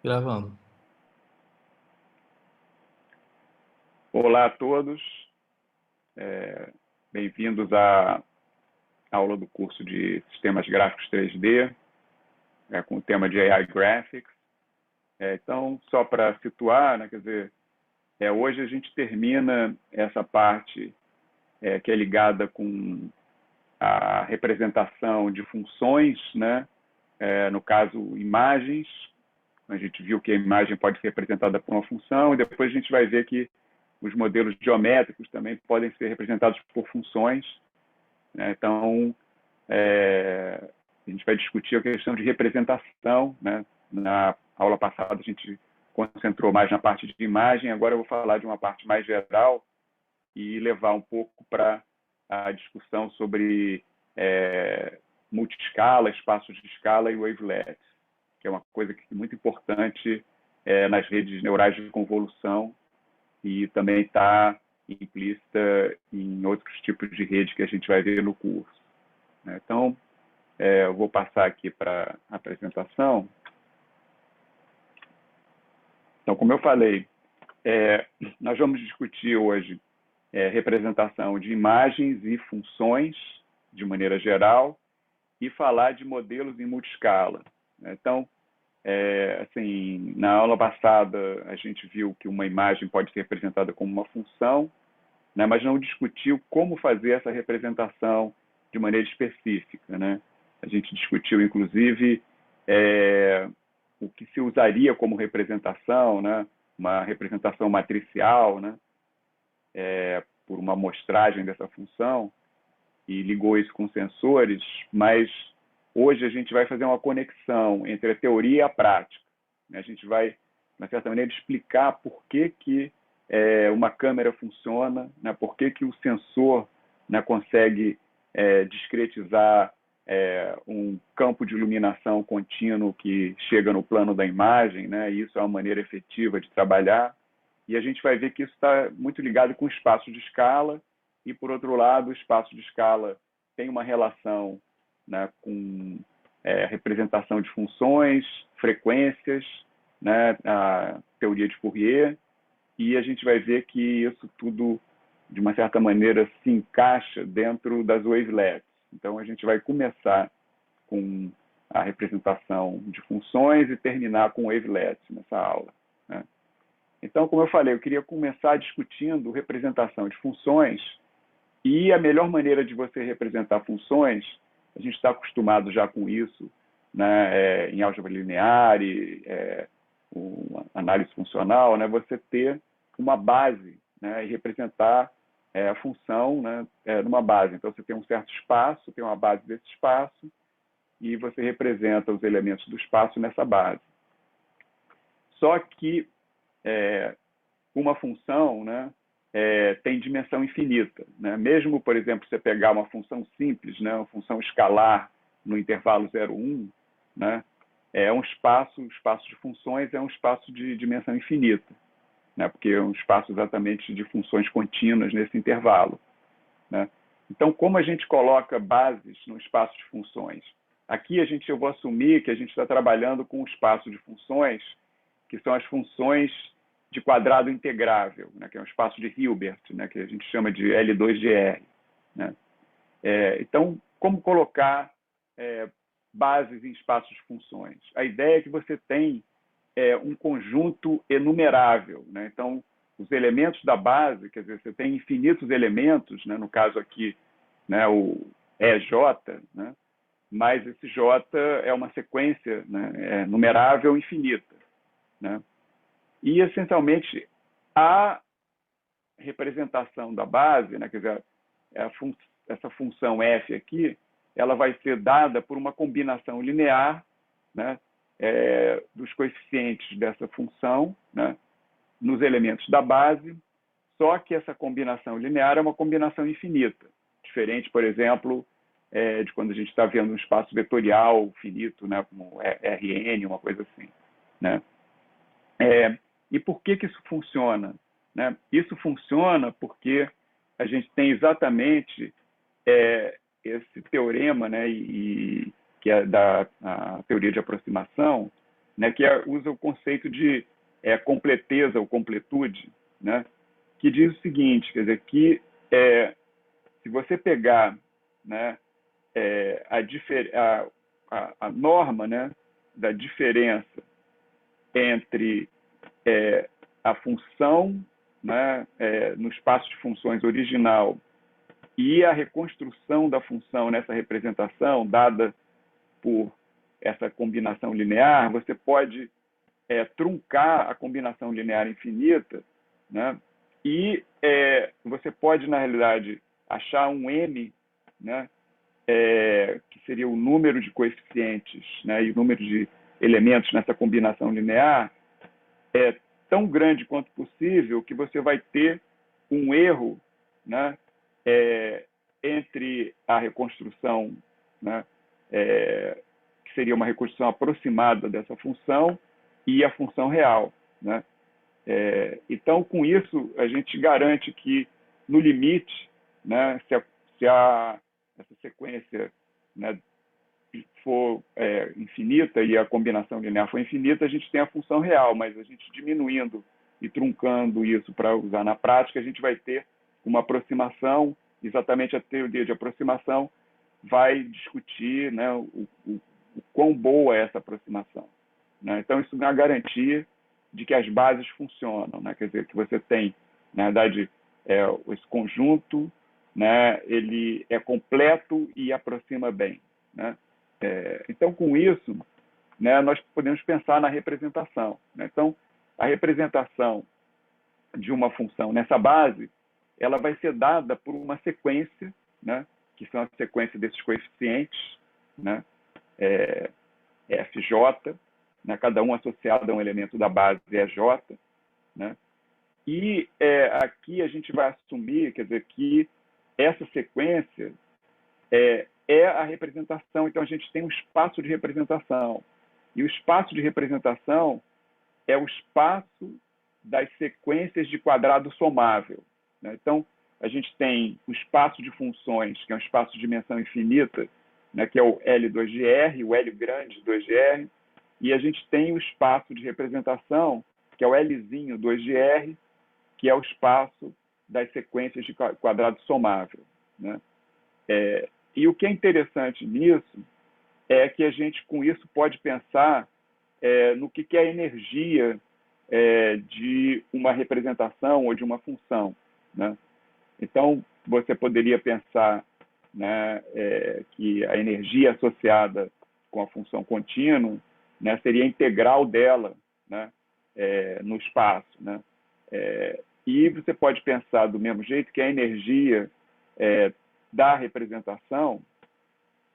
Gravando. Olá a todos, bem-vindos à aula do curso de Sistemas Gráficos 3D, com o tema de AI Graphics. Então, só para situar, né, quer dizer, hoje a gente termina essa parte que é ligada com a representação de funções, né, no caso, imagens. A gente viu que a imagem pode ser representada por uma função, e depois a gente vai ver que os modelos geométricos também podem ser representados por funções, né? Então, a gente vai discutir a questão de representação, né? Na aula passada a gente concentrou mais na parte de imagem, agora eu vou falar de uma parte mais geral e levar um pouco para a discussão sobre multiscala, espaços de escala e wavelets, que é uma coisa que é muito importante nas redes neurais de convolução, e também está implícita em outros tipos de rede que a gente vai ver no curso. Então, eu vou passar aqui para a apresentação. Então, como eu falei, nós vamos discutir hoje representação de imagens e funções, de maneira geral, e falar de modelos em multiscala. Então, assim, na aula passada a gente viu que uma imagem pode ser representada como uma função, né, mas não discutiu como fazer essa representação de maneira específica, né? A gente discutiu, inclusive, o que se usaria como representação, né? Uma representação matricial, né? Por uma amostragem dessa função, e ligou isso com sensores, mas hoje a gente vai fazer uma conexão entre a teoria e a prática. A gente vai, de uma certa maneira, explicar por que uma câmera funciona, né? Por que o sensor, né, consegue discretizar um campo de iluminação contínuo que chega no plano da imagem, né? E isso é uma maneira efetiva de trabalhar. E a gente vai ver que isso está muito ligado com o espaço de escala, e, por outro lado, o espaço de escala tem uma relação, né, com representação de funções, frequências, né, a teoria de Fourier, e a gente vai ver que isso tudo, de uma certa maneira, se encaixa dentro das wavelets. Então, a gente vai começar com a representação de funções e terminar com wavelets nessa aula, né? Então, como eu falei, eu queria começar discutindo representação de funções, e a melhor maneira de você representar funções, a gente está acostumado já com isso, né, em álgebra linear e análise funcional, né, você ter uma base, né, e representar a função, né, numa base. Então, você tem um certo espaço, tem uma base desse espaço, e você representa os elementos do espaço nessa base. Só que uma função, né, tem dimensão infinita, né? Mesmo, por exemplo, você pegar uma função simples, né, uma função escalar no intervalo 0, 1, né, o espaço de funções é um espaço de dimensão infinita, né, porque é um espaço exatamente de funções contínuas nesse intervalo, né? Então, como a gente coloca bases no espaço de funções? Aqui eu vou assumir que a gente está trabalhando com um espaço de funções que são as funções de quadrado integrável, né, que é um espaço de Hilbert, né, que a gente chama de L2 de R, né? Então, como colocar bases em espaços de funções? A ideia é que você tem um conjunto enumerável, né? Então, os elementos da base, quer dizer, você tem infinitos elementos, né, no caso aqui, né, o EJ, né, mas esse J é uma sequência, né, numerável infinita, né? E, essencialmente, a representação da base, né, quer dizer, essa função f aqui, ela vai ser dada por uma combinação linear, né, dos coeficientes dessa função, né, nos elementos da base, só que essa combinação linear é uma combinação infinita, diferente, por exemplo, de quando a gente está vendo um espaço vetorial finito, né, como Rn, uma coisa assim, né? E por que isso funciona, né? Isso funciona porque a gente tem exatamente esse teorema, né, que é da teoria de aproximação, né, que usa o conceito de completeza ou completude, né, que diz o seguinte, quer dizer, que se você pegar, né, a norma, né, da diferença entre a função, né, no espaço de funções original e a reconstrução da função nessa representação dada por essa combinação linear, você pode truncar a combinação linear infinita, né, e você pode, na realidade, achar um m, né, que seria o número de coeficientes, né, e o número de elementos nessa combinação linear, tão grande quanto possível que você vai ter um erro, né, entre a reconstrução, né, que seria uma reconstrução aproximada dessa função, e a função real, né? Então, com isso, a gente garante que, no limite, né, se essa sequência, né, for infinita e a combinação linear for infinita, a gente tem a função real, mas a gente diminuindo e truncando isso para usar na prática, a gente vai ter uma aproximação, exatamente a teoria de aproximação vai discutir, né, o quão boa é essa aproximação, né? Então, isso dá uma garantia de que as bases funcionam, né? Quer dizer, que você tem, na verdade, esse conjunto, né, ele é completo e aproxima bem, né? Então, com isso, né, nós podemos pensar na representação, né? Então, a representação de uma função nessa base, ela vai ser dada por uma sequência, né, que são a sequência desses coeficientes, né, FJ, né, cada um associado a um elemento da base EJ, né? E aqui a gente vai assumir, quer dizer, que essa sequência é a representação. Então, a gente tem um espaço de representação. E o espaço de representação é o espaço das sequências de quadrado somável, né? Então, a gente tem o espaço de funções, que é um espaço de dimensão infinita, né, que é o L2GR, o L grande 2GR, e a gente tem o espaço de representação, que é o Lzinho 2GR, que é o espaço das sequências de quadrado somável, né? E o que é interessante nisso é que a gente, com isso, pode pensar no que é a energia de uma representação ou de uma função, né? Então, você poderia pensar, né, que a energia associada com a função contínua, né, seria a integral dela, né, no espaço, né? E você pode pensar do mesmo jeito que a energia da representação,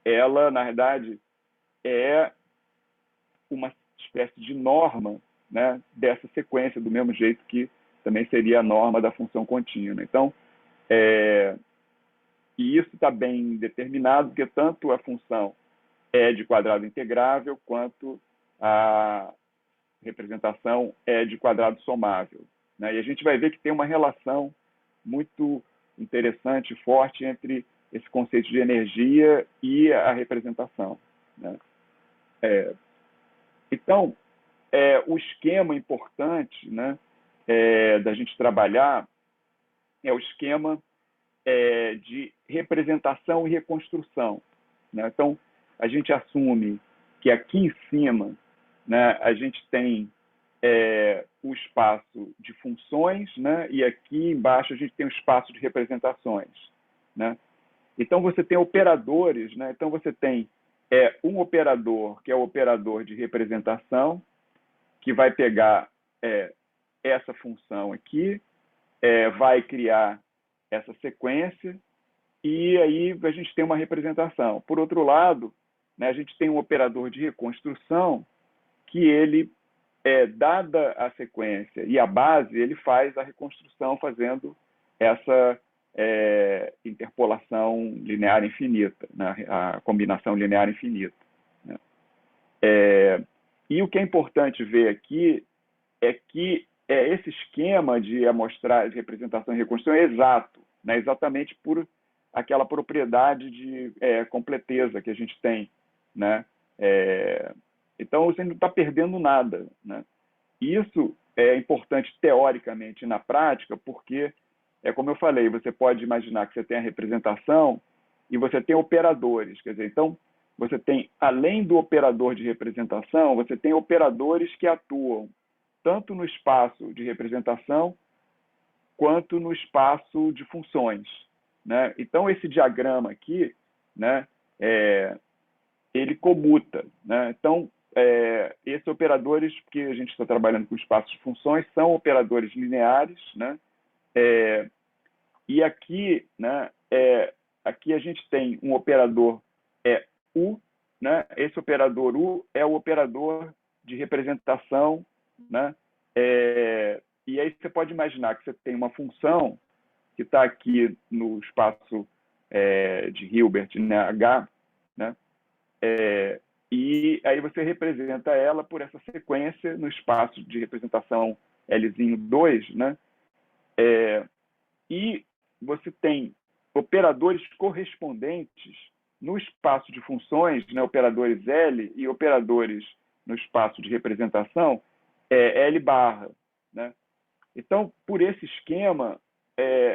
ela, na verdade, é uma espécie de norma, né, dessa sequência, do mesmo jeito que também seria a norma da função contínua. Então, e isso está bem determinado, porque tanto a função é de quadrado integrável, quanto a representação é de quadrado somável, né? E a gente vai ver que tem uma relação muito interessante, forte, entre esse conceito de energia e a representação, né? Então, o esquema importante, né, da gente trabalhar é o esquema de representação e reconstrução, né? Então, a gente assume que aqui em cima, né, a gente tem o espaço de funções, né, e aqui embaixo a gente tem o espaço de representações, né? Então, você tem operadores, né? Então, você tem um operador, que é o operador de representação, que vai pegar essa função aqui, vai criar essa sequência, e aí a gente tem uma representação. Por outro lado, né, a gente tem um operador de reconstrução que ele, dada a sequência e a base, ele faz a reconstrução fazendo essa interpolação linear infinita, né, a combinação linear infinita, né? E o que é importante ver aqui é que esse esquema de amostragem, de representação e reconstrução é exato, né, exatamente por aquela propriedade de completeza que a gente tem, né, Então, você não está perdendo nada, né? E isso é importante teoricamente e na prática, porque, como eu falei, você pode imaginar que você tem a representação e você tem operadores. Quer dizer, então, você tem, além do operador de representação, você tem operadores que atuam tanto no espaço de representação quanto no espaço de funções, né? Então, esse diagrama aqui, né, ele comuta, né? Então, esses operadores que a gente está trabalhando com espaços de funções são operadores lineares, né? E aqui, né, aqui a gente tem um operador U, né? Esse operador U é o operador de representação, né? E aí você pode imaginar que você tem uma função que está aqui no espaço de Hilbert, né, H, né? E aí você representa ela por essa sequência no espaço de representação Lzinho 2, né? E você tem operadores correspondentes no espaço de funções, né, operadores L e operadores no espaço de representação L barra, né? Então, por esse esquema,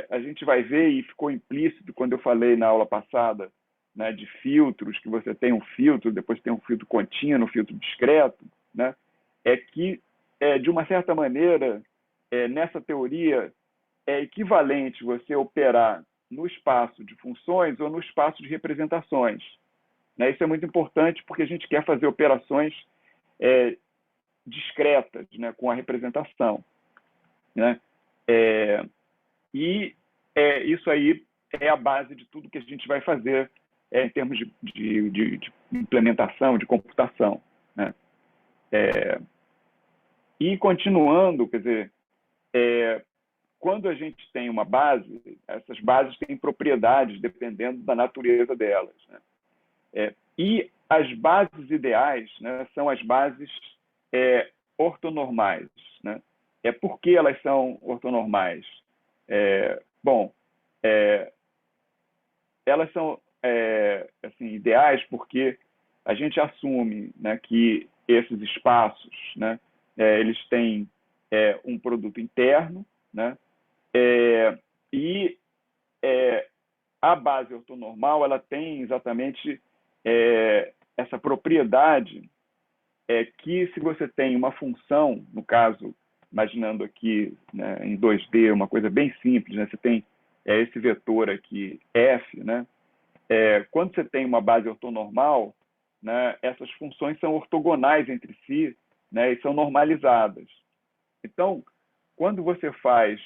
a gente vai ver, e ficou implícito quando eu falei na aula passada, né, de filtros, que você tem um filtro, depois tem um filtro contínuo, um filtro discreto, né, que, de uma certa maneira, nessa teoria, é equivalente você operar no espaço de funções ou no espaço de representações, né? Isso é muito importante porque a gente quer fazer operações discretas, né, com a representação, né? E isso aí é a base de tudo que a gente vai fazer em termos de implementação, de computação, né? E continuando, quer dizer, quando a gente tem uma base, essas bases têm propriedades dependendo da natureza delas, né? E as bases ideais, né, são as bases ortonormais, né? Por que elas são ortonormais? Bom, elas são assim, ideais porque a gente assume, né, que esses espaços, né, eles têm um produto interno, né, e a base ortonormal ela tem exatamente essa propriedade que se você tem uma função, no caso, imaginando aqui, né, em 2D, uma coisa bem simples, né, você tem esse vetor aqui, f, né, quando você tem uma base ortonormal, né, essas funções são ortogonais entre si, né, e são normalizadas. Então, quando você faz,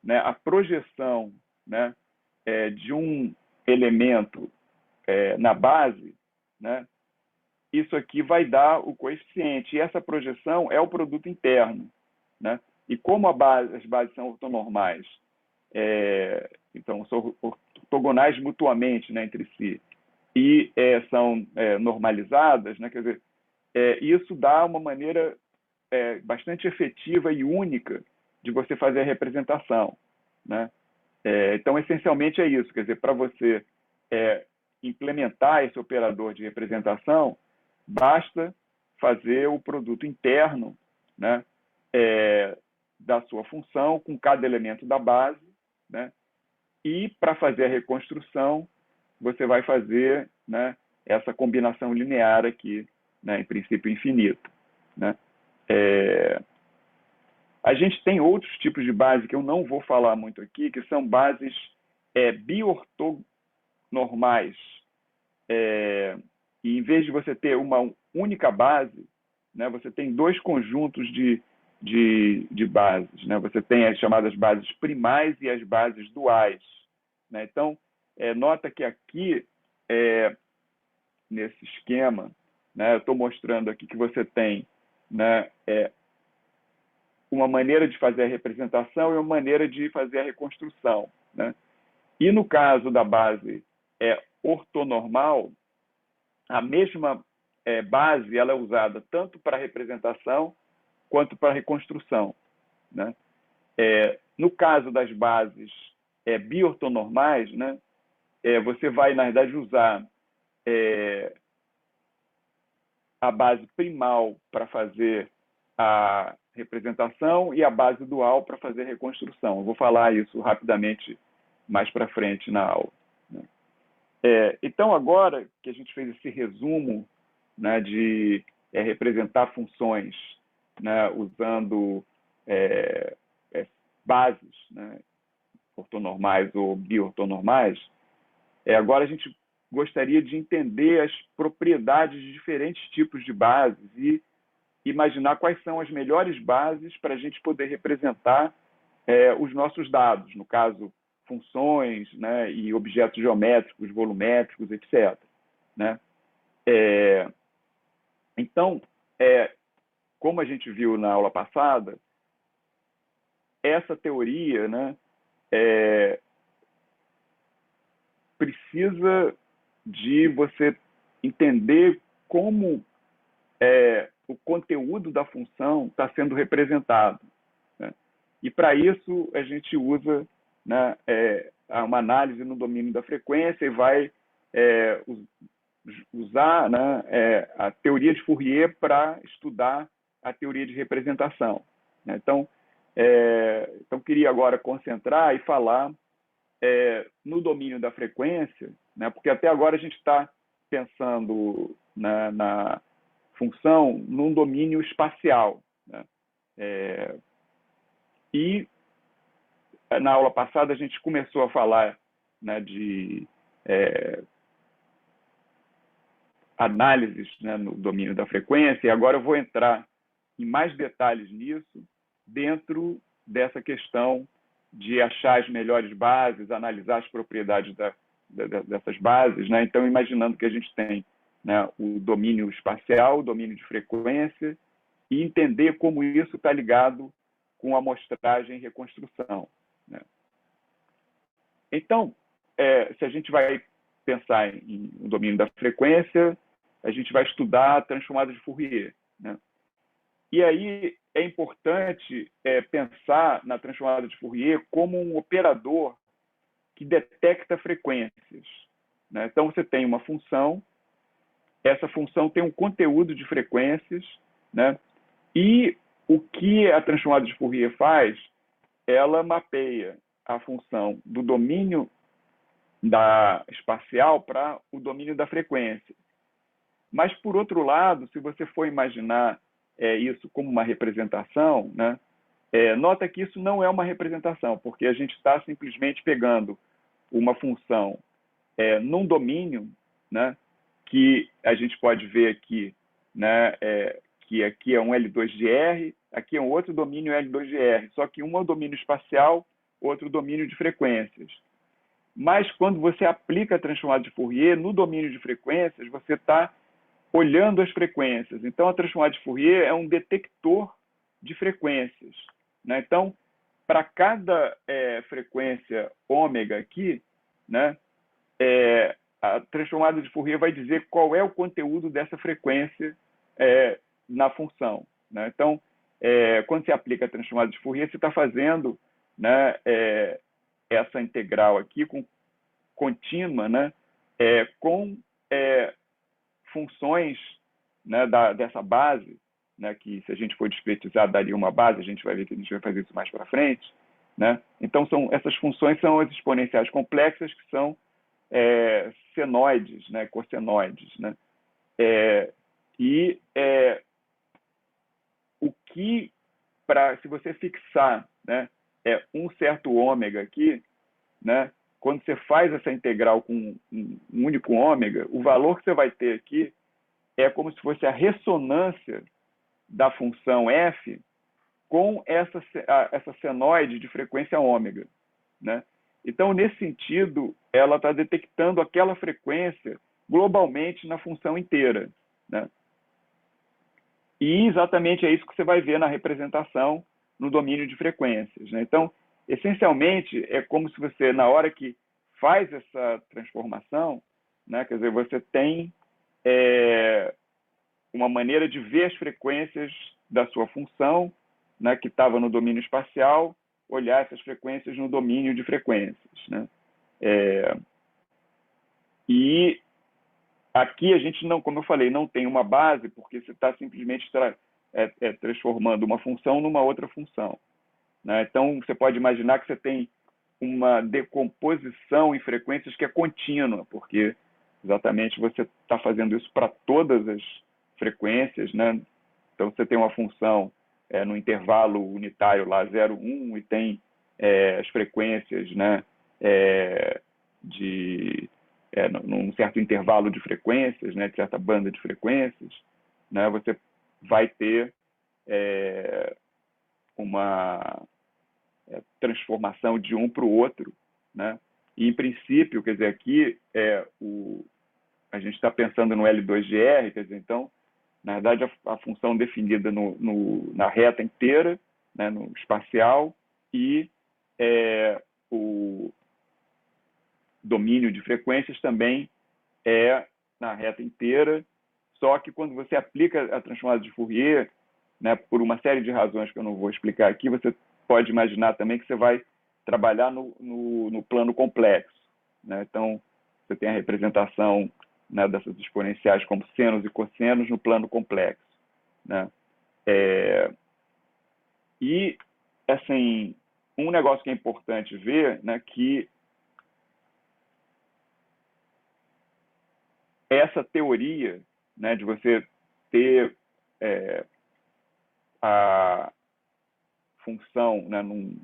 né, a projeção, né, de um elemento na base, né, isso aqui vai dar o coeficiente. E essa projeção é o produto interno, né? E como as bases são ortonormais, então são ortogonais mutuamente, né, entre si, e são normalizadas, né? Quer dizer, isso dá uma maneira bastante efetiva e única de você fazer a representação, né? Então, essencialmente é isso. Quer dizer, para você implementar esse operador de representação, basta fazer o produto interno, né, da sua função com cada elemento da base, né? E para fazer a reconstrução, você vai fazer, né, essa combinação linear aqui, né, em princípio infinito, né? A gente tem outros tipos de base que eu não vou falar muito aqui, que são bases biortonormais. E em vez de você ter uma única base, né, você tem dois conjuntos de bases, né? Você tem as chamadas bases primais e as bases duais, né? Então, nota que aqui, nesse esquema, né, eu estou mostrando aqui que você tem, né, uma maneira de fazer a representação e uma maneira de fazer a reconstrução, né? E no caso da base ortonormal, a mesma base ela é usada tanto para representação quanto para reconstrução, né? No caso das bases biortonormais, né, você vai, na verdade, usar a base primal para fazer a representação e a base dual para fazer a reconstrução. Eu vou falar isso rapidamente mais para frente na aula, né? Então, agora que a gente fez esse resumo, né, de representar funções, né, usando bases, né, ortonormais ou biortonormais, agora a gente gostaria de entender as propriedades de diferentes tipos de bases e imaginar quais são as melhores bases para a gente poder representar os nossos dados, no caso, funções, né, e objetos geométricos, volumétricos, etc., né? Então, como a gente viu na aula passada, essa teoria, né, precisa de você entender como o conteúdo da função está sendo representado, né? E para isso a gente usa, né, uma análise no domínio da frequência e vai usar, né, a teoria de Fourier para estudar a teoria de representação, né? Então, queria agora concentrar e falar no domínio da frequência, né, porque até agora a gente está pensando na função num domínio espacial, né? E na aula passada a gente começou a falar, né, de análises, né, no domínio da frequência, e agora eu vou entrar em mais detalhes nisso, dentro dessa questão de achar as melhores bases, analisar as propriedades dessas bases, né? Então, imaginando que a gente tem, né, o domínio espacial, o domínio de frequência, e entender como isso está ligado com a amostragem e reconstrução, né? Então, se a gente vai pensar em um domínio da frequência, a gente vai estudar a transformada de Fourier, né? E aí é importante pensar na transformada de Fourier como um operador que detecta frequências, né? Então, você tem uma função, essa função tem um conteúdo de frequências, né? E o que a transformada de Fourier faz, ela mapeia a função do domínio espacial para o domínio da frequência. Mas, por outro lado, se você for imaginar isso como uma representação, né, nota que isso não é uma representação, porque a gente está simplesmente pegando uma função num domínio, né, que a gente pode ver aqui, né, que aqui é um L2 de R, aqui é um outro domínio L2 de R, só que um é o domínio espacial, outro domínio de frequências. Mas, quando você aplica a transformada de Fourier no domínio de frequências, você está olhando as frequências. Então, a transformada de Fourier é um detector de frequências, né? Então, para cada frequência ômega aqui, né, a transformada de Fourier vai dizer qual é o conteúdo dessa frequência na função, né? Então, quando você aplica a transformada de Fourier, você está fazendo, né, essa integral aqui contínua, né, com funções, né, dessa base, né, que se a gente for discretizar daria uma base, a gente vai ver que a gente vai fazer isso mais para frente, né? Então, essas funções são as exponenciais complexas, que são senoides, né, cossenoides, né? O que, se você fixar, né, um certo ômega aqui, né, quando você faz essa integral com um único ômega, o valor que você vai ter aqui é como se fosse a ressonância da função f com essa senoide de frequência ômega, né? Então, nesse sentido, ela está detectando aquela frequência globalmente na função inteira, né? E exatamente é isso que você vai ver na representação no domínio de frequências, né? Então, essencialmente, é como se você, na hora que faz essa transformação, né, quer dizer, você tem uma maneira de ver as frequências da sua função, né, que estava no domínio espacial, olhar essas frequências no domínio de frequências, né? E aqui a gente não, como eu falei, não tem uma base, porque você está simplesmente transformando uma função numa outra função, né? Então, você pode imaginar que você tem uma decomposição em frequências que é contínua, porque exatamente você está fazendo isso para todas as frequências, né? Então, você tem uma função no intervalo unitário lá 0, 1 e tem as frequências, né, num certo intervalo de frequências, né, de certa banda de frequências, né, você vai ter uma transformação de um para o outro, né? E, em princípio, quer dizer, aqui a gente está pensando no L2GR, quer dizer, então, na verdade, a função definida na reta inteira, né, no espacial, e o domínio de frequências também é na reta inteira, só que quando você aplica a transformada de Fourier, né, por uma série de razões que eu não vou explicar aqui, você pode imaginar também que você vai trabalhar no plano complexo, né? Então, você tem a representação, né, dessas exponenciais como senos e cossenos no plano complexo, né? E, assim, um negócio que é importante ver, né, que essa teoria, né, de você ter a função, né, num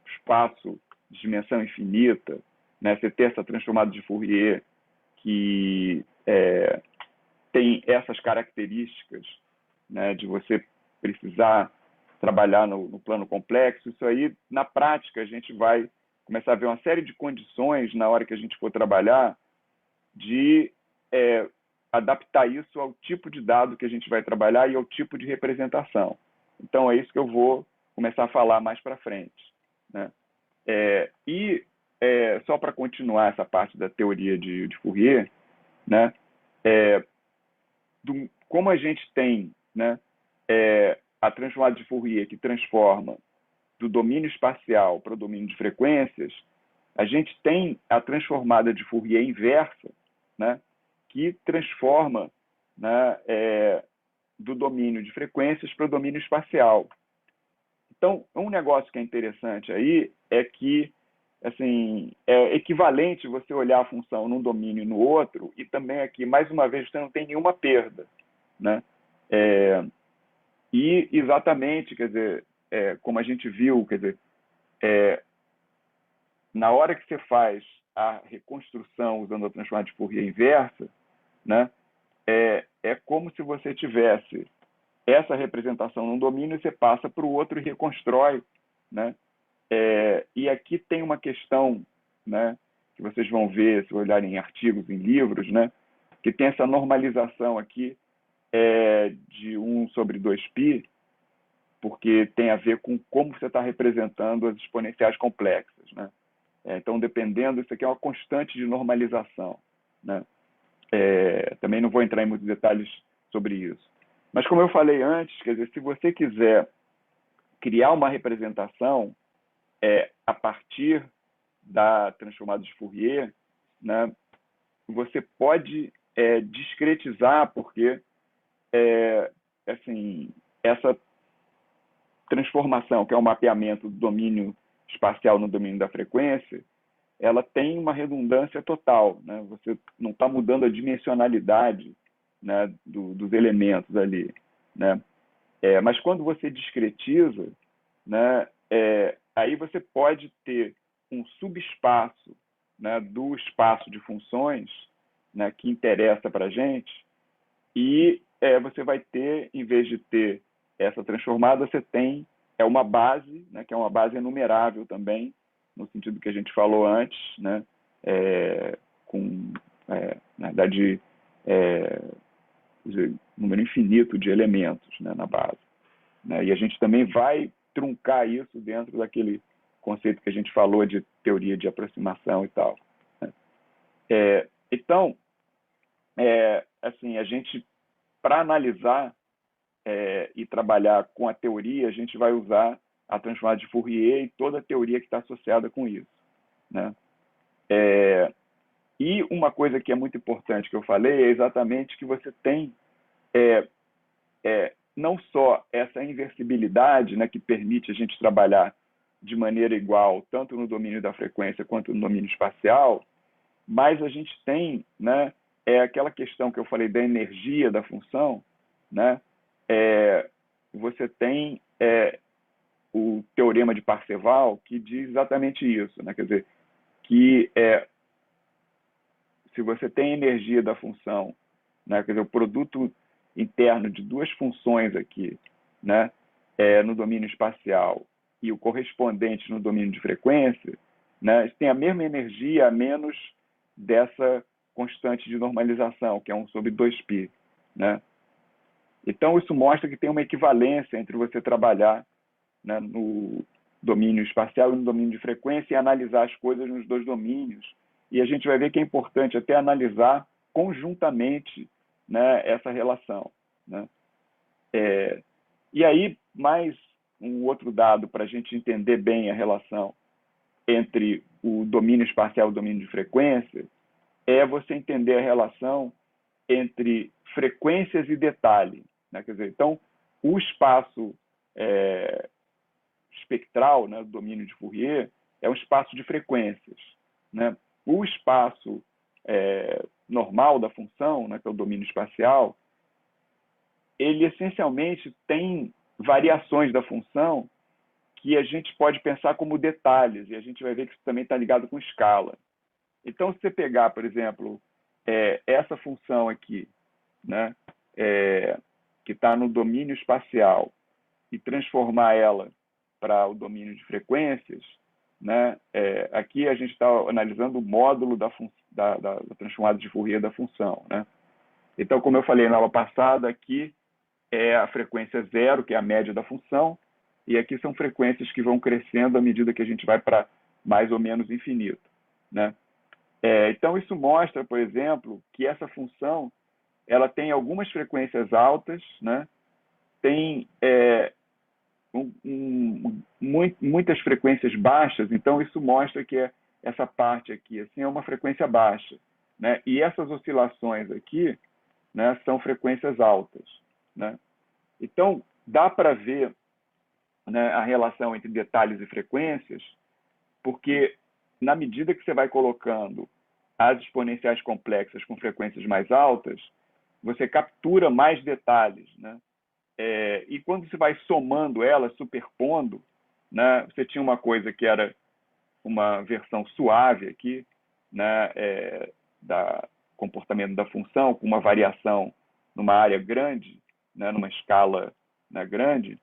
espaço de dimensão infinita, né, você ter essa transformada de Fourier que tem essas características, né, de você precisar trabalhar no plano complexo, isso aí, na prática, a gente vai começar a ver uma série de condições na hora que a gente for trabalhar de adaptar isso ao tipo de dado que a gente vai trabalhar e ao tipo de representação. Então, é isso que eu vou começar a falar mais para frente, né? Só para continuar essa parte da teoria de Fourier, né? Como a gente tem, né, a transformada de Fourier que transforma do domínio espacial para o domínio de frequências, a gente tem a transformada de Fourier inversa, né, que transforma, né, do domínio de frequências para o domínio espacial. Então, um negócio que é interessante aí é que, assim, é equivalente você olhar a função num domínio e no outro, e também aqui, mais uma vez, você não tem nenhuma perda, né? E exatamente, quer dizer, como a gente viu, quer dizer, na hora que você faz a reconstrução usando a transformada de Fourier inversa, né, é como se você tivesse essa representação num domínio e você passa para o outro e reconstrói, né? E aqui tem uma questão, né, que vocês vão ver se olharem em artigos, em livros, né, que tem essa normalização aqui de 1/2π, porque tem a ver com como você está representando as exponenciais complexas, né? Então, dependendo, isso aqui é uma constante de normalização, né? Também não vou entrar em muitos detalhes sobre isso. Mas, como eu falei antes, quer dizer, se você quiser criar uma representação a partir da transformada de Fourier, né, você pode discretizar, porque assim, essa transformação, que é o mapeamento do domínio espacial no domínio da frequência, ela tem uma redundância total, né? Você não está mudando a dimensionalidade, né, dos elementos ali, né? Mas quando você discretiza, né, aí você pode ter um subespaço, né, do espaço de funções, né, que interessa para a gente, e você vai ter, em vez de ter essa transformada, você tem uma base, né, que é uma base enumerável também, no sentido que a gente falou antes, né, com, na verdade, número infinito de elementos, né, na base, né? E a gente também vai truncar isso dentro daquele conceito que a gente falou de teoria de aproximação e tal, né? Então, assim, a gente, para analisar e trabalhar com a teoria, a gente vai usar a transformada de Fourier e toda a teoria que está associada com isso, né? E uma coisa que é muito importante que eu falei é exatamente que você tem é, não só essa inversibilidade, né, que permite a gente trabalhar de maneira igual, tanto no domínio da frequência quanto no domínio espacial, mas a gente tem, né, aquela questão que eu falei da energia da função, né, você tem o teorema de Parseval que diz exatamente isso, né, quer dizer, que se você tem energia da função, né, quer dizer, o produto interno de duas funções aqui, né, no domínio espacial e o correspondente no domínio de frequência, né, tem a mesma energia a menos dessa constante de normalização, que é 1/2π, né? Então, isso mostra que tem uma equivalência entre você trabalhar, né, no domínio espacial e no domínio de frequência e analisar as coisas nos dois domínios. E a gente vai ver que é importante até analisar conjuntamente, né, essa relação, né? E aí, mais um outro dado para a gente entender bem a relação entre o domínio espacial e o domínio de frequência é você entender a relação entre frequências e detalhe, né? Quer dizer, então, o espaço espectral, né, do domínio de Fourier, é um espaço de frequências, né? O espaço normal da função, né, que é o domínio espacial, ele essencialmente tem variações da função que a gente pode pensar como detalhes, e a gente vai ver que isso também está ligado com escala. Então, se você pegar, por exemplo, essa função aqui, né, que está no domínio espacial, e transformar ela para o domínio de frequências, né, aqui a gente está analisando o módulo da transformada de Fourier da função, né? Então, como eu falei na aula passada, aqui é a frequência zero, que é a média da função, e aqui são frequências que vão crescendo à medida que a gente vai para mais ou menos infinito, né? Então, isso mostra, por exemplo, que essa função ela tem algumas frequências altas, né? Tem muitas frequências baixas, então isso mostra que essa parte aqui assim, é uma frequência baixa, né? E essas oscilações aqui, né, são frequências altas, né? Então, dá para ver, né, a relação entre detalhes e frequências, porque na medida que você vai colocando as exponenciais complexas com frequências mais altas, você captura mais detalhes, né? E quando você vai somando elas, superpondo, né, você tinha uma coisa que era uma versão suave aqui, né, da comportamento da função, com uma variação numa área grande, né, numa escala, né, grande,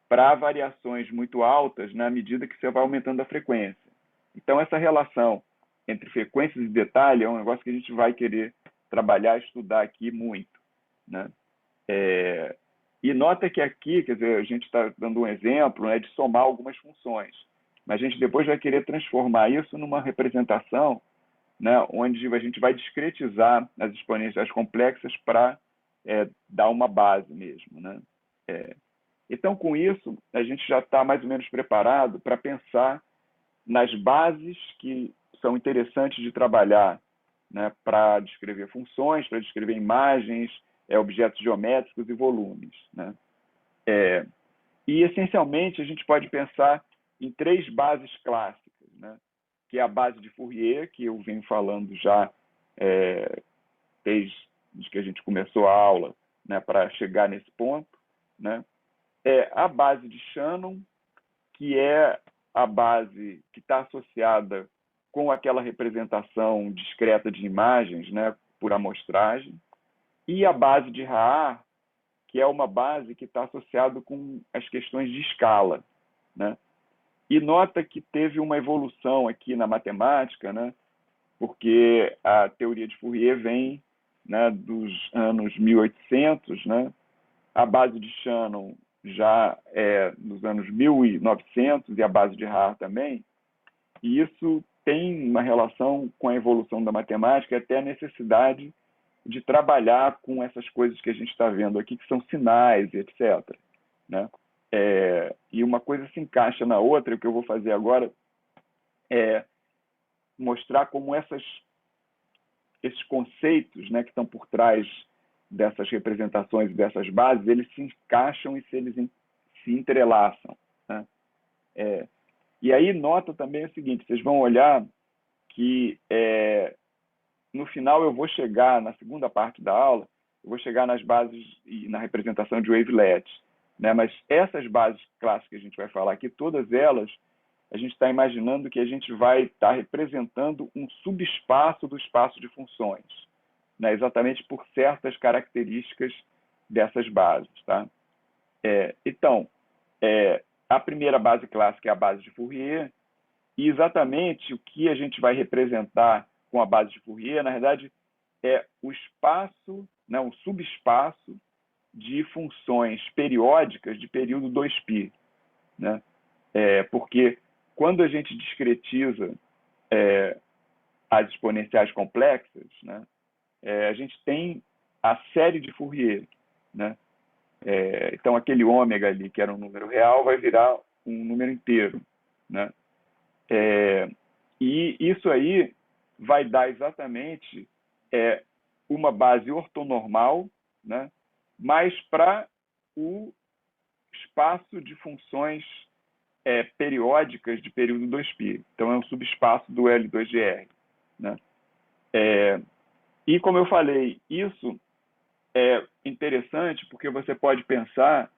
para variações muito altas na medida que você vai aumentando a frequência. Então, essa relação entre frequências e detalhe é um negócio que a gente vai querer trabalhar, estudar aqui muito, né? E nota que aqui, quer dizer, a gente está dando um exemplo, né, de somar algumas funções, mas a gente depois vai querer transformar isso numa representação, né, onde a gente vai discretizar as exponenciais complexas para dar uma base mesmo, né? Então, com isso, a gente já está mais ou menos preparado para pensar nas bases que são interessantes de trabalhar, né, para descrever funções, para descrever imagens, objetos geométricos e volumes, né? E, essencialmente, a gente pode pensar em três bases clássicas, né? Que é a base de Fourier, que eu venho falando já desde que a gente começou a aula, né, para chegar nesse ponto, né? A base de Shannon, que é a base que está associada com aquela representação discreta de imagens, né, por amostragem, e a base de Haar, que é uma base que está associada com as questões de escala, né? E nota que teve uma evolução aqui na matemática, né, porque a teoria de Fourier vem, né, dos anos 1800, né? A base de Shannon já é nos anos 1900 e a base de Haar também, e isso tem uma relação com a evolução da matemática e até a necessidade de trabalhar com essas coisas que a gente está vendo aqui, que são sinais e etc., né? E uma coisa se encaixa na outra, e o que eu vou fazer agora é mostrar como essas esses conceitos, né, que estão por trás dessas representações, dessas bases, eles se encaixam e se entrelaçam, né? E aí nota também o seguinte, vocês vão olhar que no final eu vou chegar, na segunda parte da aula, eu vou chegar nas bases e na representação de wavelet, né? Mas essas bases clássicas que a gente vai falar aqui, todas elas, a gente está imaginando que a gente vai estar representando um subespaço do espaço de funções, né? Exatamente por certas características dessas bases, tá? Então, a primeira base clássica é a base de Fourier, e exatamente o que a gente vai representar com a base de Fourier, na verdade, é o espaço, né, um subespaço de funções periódicas de período 2π, né? Porque quando a gente discretiza as exponenciais complexas, né, a gente tem a série de Fourier, né? Então, aquele ômega ali, que era um número real, vai virar um número inteiro, né? E isso aí vai dar exatamente uma base ortonormal, né? Mas para o espaço de funções periódicas de período 2π. Então, é um subespaço do L2GR, né? E, como eu falei, isso é interessante porque você pode pensar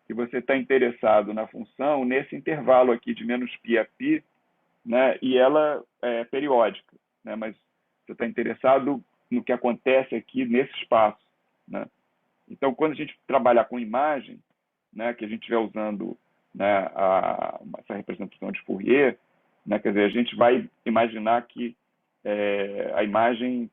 que você está interessado na função nesse intervalo aqui de -π a π, né? E ela é periódica, né? Mas você está interessado no que acontece aqui nesse espaço, né? Então, quando a gente trabalhar com imagem, né, que a gente estiver usando, né, essa representação de Fourier, né, quer dizer, a gente vai imaginar que a imagem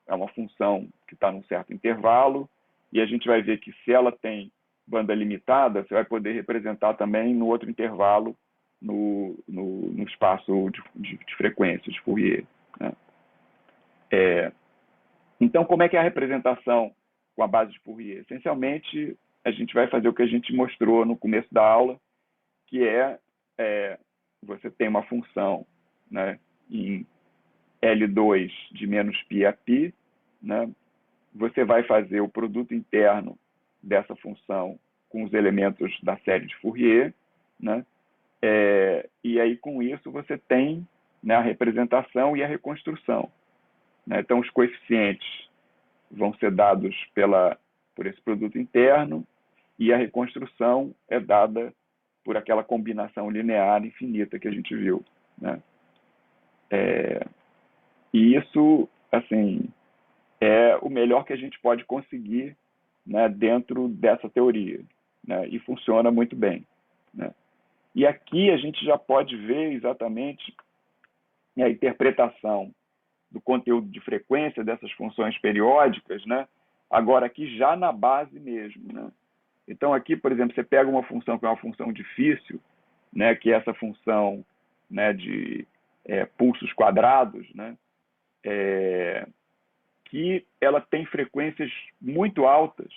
é uma função que está num certo intervalo, e a gente vai ver que se ela tem banda limitada, você vai poder representar também no outro intervalo, no espaço de frequência de Fourier, né? Então, como é que é a representação com a base de Fourier? Essencialmente, a gente vai fazer o que a gente mostrou no começo da aula, que você tem uma função, né, em L2 de -π a π, né? Você vai fazer o produto interno dessa função com os elementos da série de Fourier, né? E aí, com isso, você tem, né, a representação e a reconstrução, né? Então, os coeficientes vão ser dados por esse produto interno, e a reconstrução é dada por aquela combinação linear infinita que a gente viu, né? E isso, assim, é o melhor que a gente pode conseguir, né, dentro dessa teoria, né? E funciona muito bem, né? E aqui a gente já pode ver exatamente a interpretação do conteúdo de frequência dessas funções periódicas, né? Agora aqui já na base mesmo, né? Então aqui, por exemplo, você pega uma função que é uma função difícil, né? Que é essa função, né, de pulsos quadrados, né? Que ela tem frequências muito altas,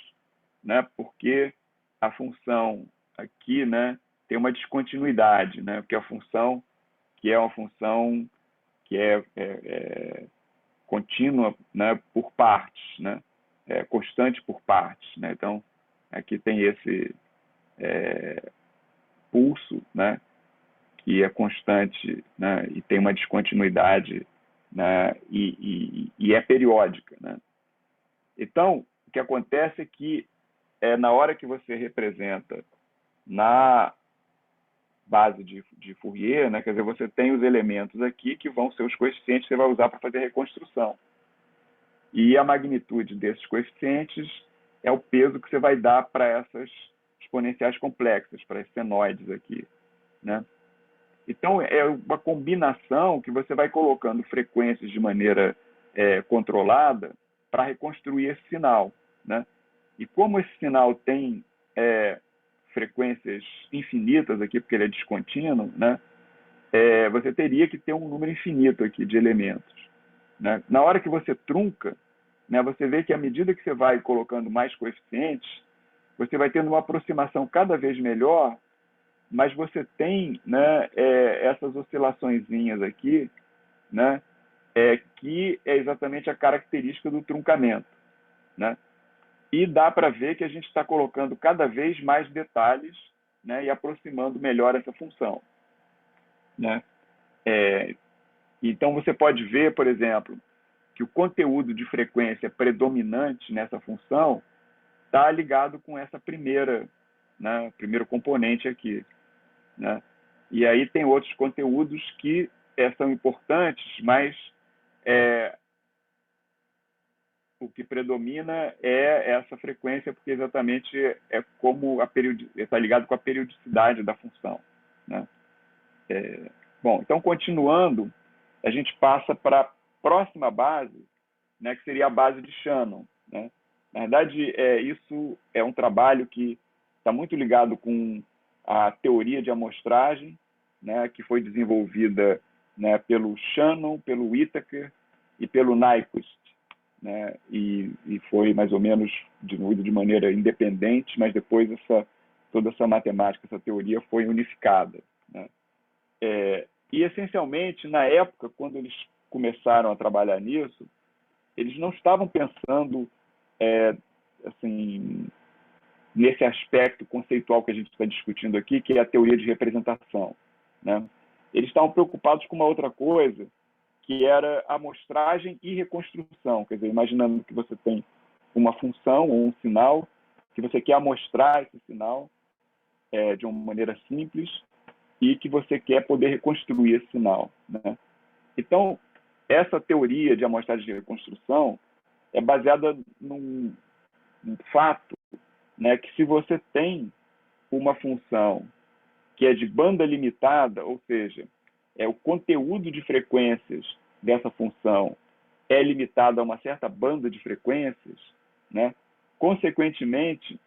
né? Porque a função aqui, né, tem uma descontinuidade, né? Porque a função que é uma função que é contínua, né, por partes, né? Constante por partes, né? Então, aqui tem esse pulso, né, que é constante, né, e tem uma descontinuidade, né, e é periódica, né? Então, o que acontece é que na hora que você representa na base de Fourier, né, quer dizer, você tem os elementos aqui que vão ser os coeficientes que você vai usar para fazer a reconstrução. E a magnitude desses coeficientes é o peso que você vai dar para essas exponenciais complexas, para esses senoides aqui, né? Então, é uma combinação que você vai colocando frequências de maneira controlada para reconstruir esse sinal, né? E como esse sinal tem frequências infinitas aqui, porque ele é descontínuo, né? Você teria que ter um número infinito aqui de elementos, né? Na hora que você trunca, né, você vê que à medida que você vai colocando mais coeficientes, você vai tendo uma aproximação cada vez melhor, mas você tem, né, essas oscilaçõezinhas aqui, né, que é exatamente a característica do truncamento, né? E dá para ver que a gente está colocando cada vez mais detalhes, né, e aproximando melhor essa função, né? É, então, você pode ver, por exemplo, que o conteúdo de frequência predominante nessa função está ligado com essa primeiro componente aqui, né? E aí tem outros conteúdos que são importantes, mas é, o que predomina é essa frequência, porque exatamente é como está ligado com a periodicidade da função, né? Bom, então continuando, a gente passa para a próxima base, né, que seria a base de Shannon, né? Na verdade, isso é um trabalho que está muito ligado com a teoria de amostragem, né, que foi desenvolvida, né, pelo Shannon, pelo Whittaker e pelo Nyquist, né, e foi mais ou menos desenvolvido de maneira independente, mas depois toda essa matemática, essa teoria foi unificada, né? E, essencialmente, na época, quando eles começaram a trabalhar nisso, eles não estavam pensando assim, nesse aspecto conceitual que a gente está discutindo aqui, que é a teoria de representação, né? Eles estavam preocupados com uma outra coisa, que era amostragem e reconstrução. Quer dizer, imaginando que você tem uma função ou um sinal, que você quer amostrar esse sinal de uma maneira simples e que você quer poder reconstruir esse sinal, né? Então, essa teoria de amostragem e reconstrução é baseada num fato, né, que se você tem uma função que é de banda limitada, ou seja, o conteúdo de frequências dessa função é limitado a uma certa banda de frequências, né? Consequentemente,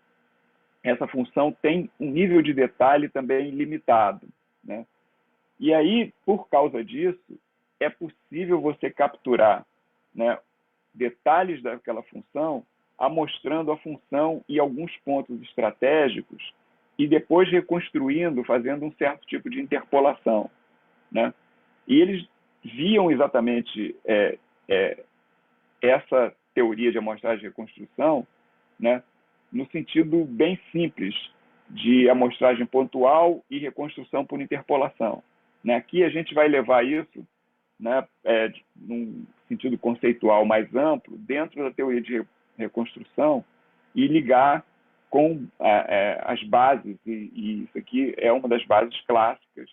essa função tem um nível de detalhe também limitado, né? E aí, por causa disso, é possível você capturar, né, detalhes daquela função, amostrando a função e alguns pontos estratégicos, e depois reconstruindo, fazendo um certo tipo de interpolação, né? E eles viam exatamente essa teoria de amostragem e reconstrução, né, no sentido bem simples de amostragem pontual e reconstrução por interpolação, né? Aqui a gente vai levar isso, né, num sentido conceitual mais amplo, dentro da teoria de reconstrução, e ligar com as bases, e isso aqui é uma das bases clássicas,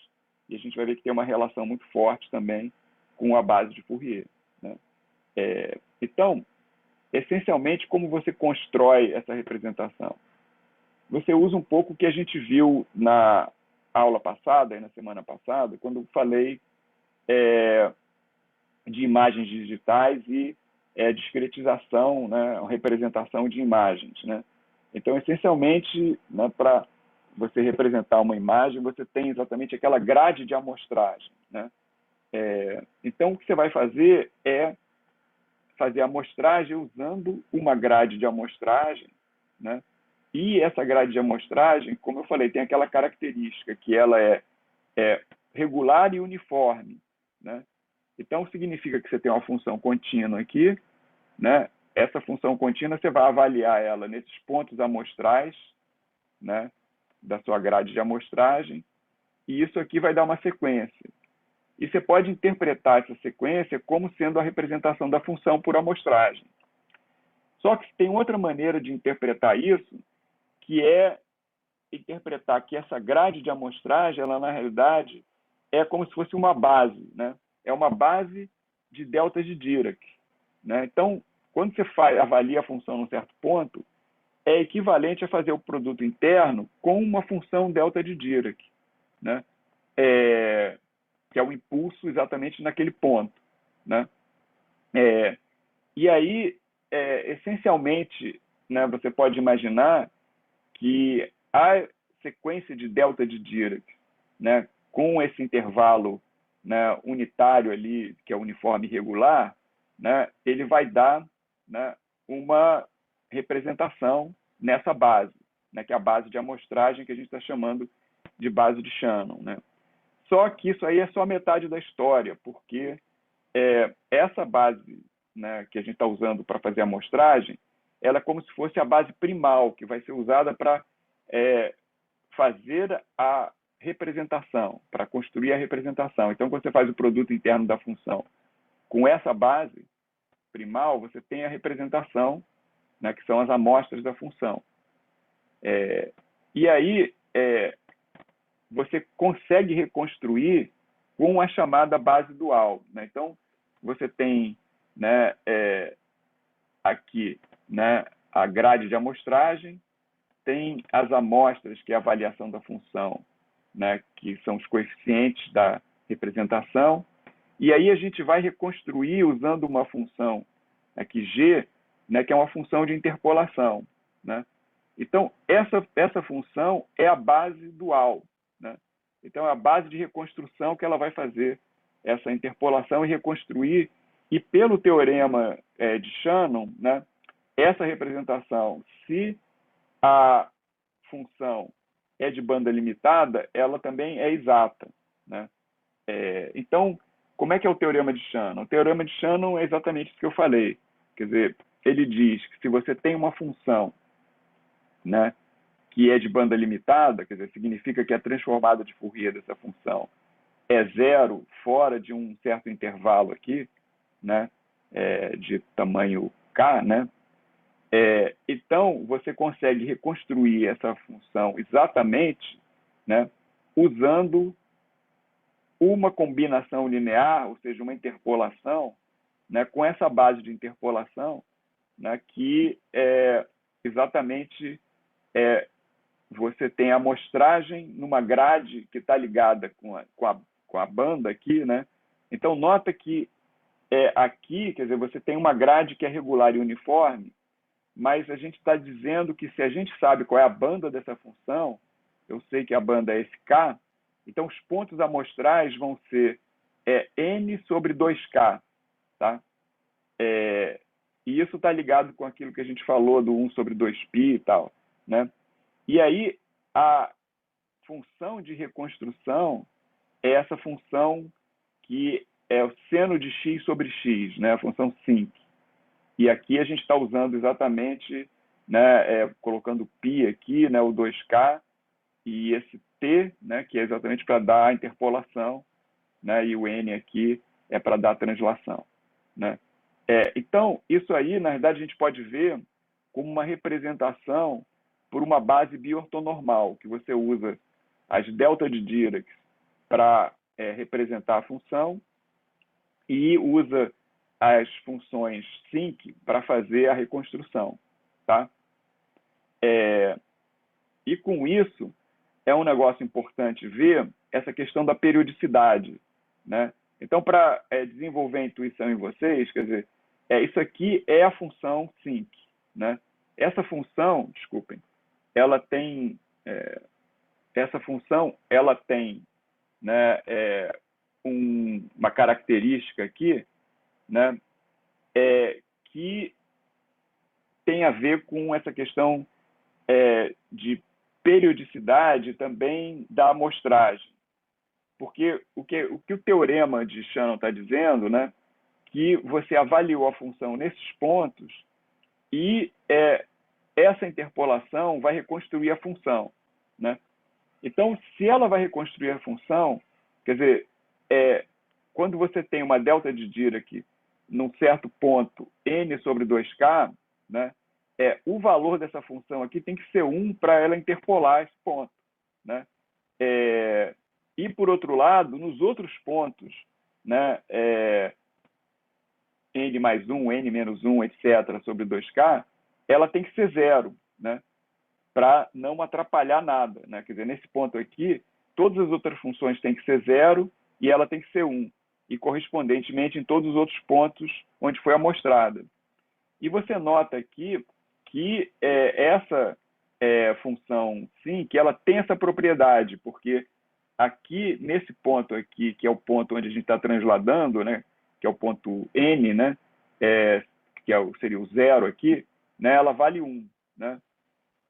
e a gente vai ver que tem uma relação muito forte também com a base de Fourier, né? Então, essencialmente, como você constrói essa representação? Você usa um pouco o que a gente viu na aula passada, e na semana passada, quando eu falei de imagens digitais e discretização, né, representação de imagens, né? Então, essencialmente, né, para você representar uma imagem, você tem exatamente aquela grade de amostragem, né? Então, o que você vai fazer é fazer a amostragem usando uma grade de amostragem, né? E essa grade de amostragem, como eu falei, tem aquela característica que ela é regular e uniforme, né? Então, significa que você tem uma função contínua aqui, né? Essa função contínua, você vai avaliar ela nesses pontos amostrais, né, da sua grade de amostragem, e isso aqui vai dar uma sequência. E você pode interpretar essa sequência como sendo a representação da função por amostragem. Só que tem outra maneira de interpretar isso, que é interpretar que essa grade de amostragem, ela na realidade é como se fosse uma base, né? É uma base de deltas de Dirac, né? Então, quando você avalia a função num certo ponto, é equivalente a fazer o produto interno com uma função delta de Dirac, né? Que é o impulso exatamente naquele ponto, né? E aí, essencialmente, né, você pode imaginar que a sequência de delta de Dirac, né, com esse intervalo, né, unitário ali, que é uniforme regular, né, ele vai dar, né, uma representação nessa base, né, que é a base de amostragem que a gente está chamando de base de Shannon, né? Só que isso aí é só metade da história, porque essa base, né, que a gente está usando para fazer a amostragem, ela é como se fosse a base primal, que vai ser usada para fazer a representação, para construir a representação. Então, quando você faz o produto interno da função com essa base primal, você tem a representação, né, que são as amostras da função. E aí, você consegue reconstruir com a chamada base dual, né? Então, você tem, né, aqui, né, a grade de amostragem, tem as amostras, que é a avaliação da função, né, que são os coeficientes da representação, e aí a gente vai reconstruir usando uma função aqui G, né, que é uma função de interpolação, né? Então, essa função é a base dual, né? Então, é a base de reconstrução que ela vai fazer essa interpolação e reconstruir, e pelo teorema de Shannon, né, essa representação, se a função é de banda limitada, ela também é exata, né? Então, como é que é o teorema de Shannon? O teorema de Shannon é exatamente isso que eu falei. Quer dizer, ele diz que se você tem uma função, né, que é de banda limitada, quer dizer, significa que a transformada de Fourier dessa função é zero fora de um certo intervalo aqui, né, de tamanho k, né? Então, você consegue reconstruir essa função exatamente, né, usando uma combinação linear, ou seja, uma interpolação, né, com essa base de interpolação, né, que exatamente você tem a amostragem numa grade que está ligada com a banda aqui, né? Então, nota que aqui, quer dizer, você tem uma grade que é regular e uniforme, mas a gente está dizendo que se a gente sabe qual é a banda dessa função, eu sei que a banda é esse K, então os pontos amostrais vão ser N sobre 2K, tá? E isso está ligado com aquilo que a gente falou do 1 sobre 2π e tal, né? E aí, a função de reconstrução é essa função que é o seno de x sobre x, né? A função sinc. E aqui a gente está usando exatamente, né, colocando π aqui, né, o 2k, e esse t, né, que é exatamente para dar a interpolação, né, e o n aqui é para dar a translação, né? Então, isso aí, na verdade, a gente pode ver como uma representação por uma base biortonormal, que você usa as delta de Dirac para representar a função e usa as funções sinc para fazer a reconstrução, tá? E com isso, é um negócio importante ver essa questão da periodicidade, né? Então, para desenvolver a intuição em vocês, quer dizer, isso aqui é a função sinc, né? Essa função, desculpem, ela tem essa função, ela tem, né, uma característica aqui, né, que tem a ver com essa questão de periodicidade também da amostragem. Porque o que o teorema de Shannon está dizendo, né, que você avaliou a função nesses pontos e essa interpolação vai reconstruir a função, né? Então, se ela vai reconstruir a função, quer dizer, quando você tem uma delta de Dirac num certo ponto n sobre 2k, né, o valor dessa função aqui tem que ser 1 para ela interpolar esse ponto, né? E, por outro lado, nos outros pontos, né, n mais 1, n menos 1, etc., sobre 2k, ela tem que ser 0, né, para não atrapalhar nada, né? Quer dizer, nesse ponto aqui, todas as outras funções têm que ser 0 e ela tem que ser 1, e correspondentemente em todos os outros pontos onde foi amostrada. E você nota aqui que essa função sinc, ela tem essa propriedade, porque aqui, nesse ponto aqui, que é o ponto onde a gente está transladando, né, que é o ponto n, né, que seria o 0 aqui, né, ela vale 1, né?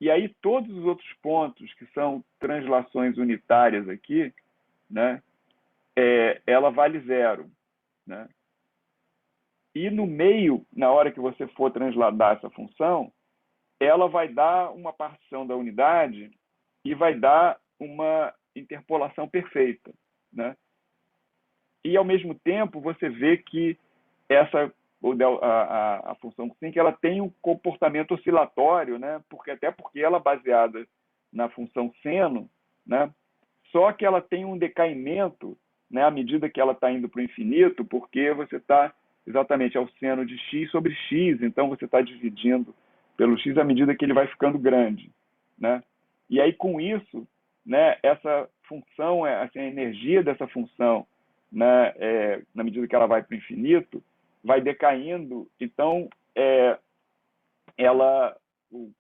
E aí todos os outros pontos que são translações unitárias aqui, né, ela vale 0, né? E no meio, na hora que você for transladar essa função, ela vai dar uma partição da unidade e vai dar uma interpolação perfeita, né? E, ao mesmo tempo, você vê que essa a função sinc ela tem um comportamento oscilatório, né? Até porque ela é baseada na função seno, né? Só que ela tem um decaimento, né, à medida que ela está indo para o infinito, porque você está exatamente ao seno de x sobre x, então você está dividindo pelo x à medida que ele vai ficando grande, né? E aí, com isso, né, essa função, assim, a energia dessa função, né, na medida que ela vai para o infinito, vai decaindo. Então, o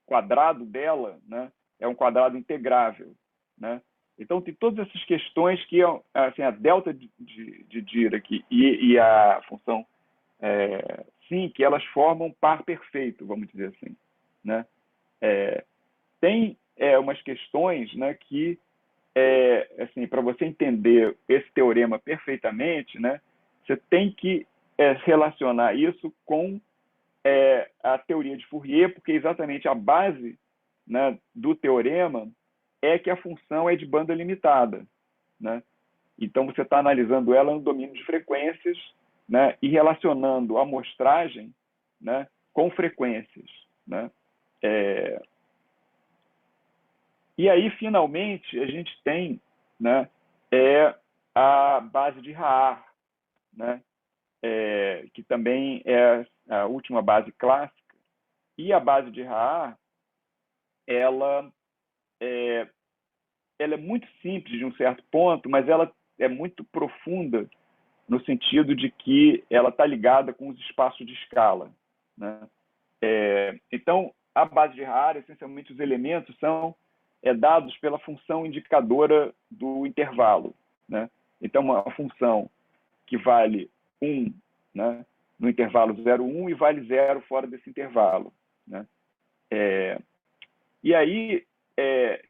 quadrado dela, né, é um quadrado integrável, né? Então, tem todas essas questões que, assim, a delta de Dirac e a função sinc, elas formam um par perfeito, vamos dizer assim, né? Tem umas questões, né, que, assim, para você entender esse teorema perfeitamente, né, você tem que relacionar isso com a teoria de Fourier, porque exatamente a base, né, do teorema é que a função é de banda limitada, né? Então, você está analisando ela no domínio de frequências, né, e relacionando a amostragem, né, com frequências, né? E aí, finalmente, a gente tem, né, a base de Haar, né, que também é a última base clássica. E a base de Haar, ela é, ela é muito simples de um certo ponto, mas ela é muito profunda no sentido de que ela está ligada com os espaços de escala, né? Então, a base de Haar, essencialmente, os elementos são dados pela função indicadora do intervalo, né? Então, uma função que vale 1, né, no intervalo 0, 1 e vale 0 fora desse intervalo, né? E aí,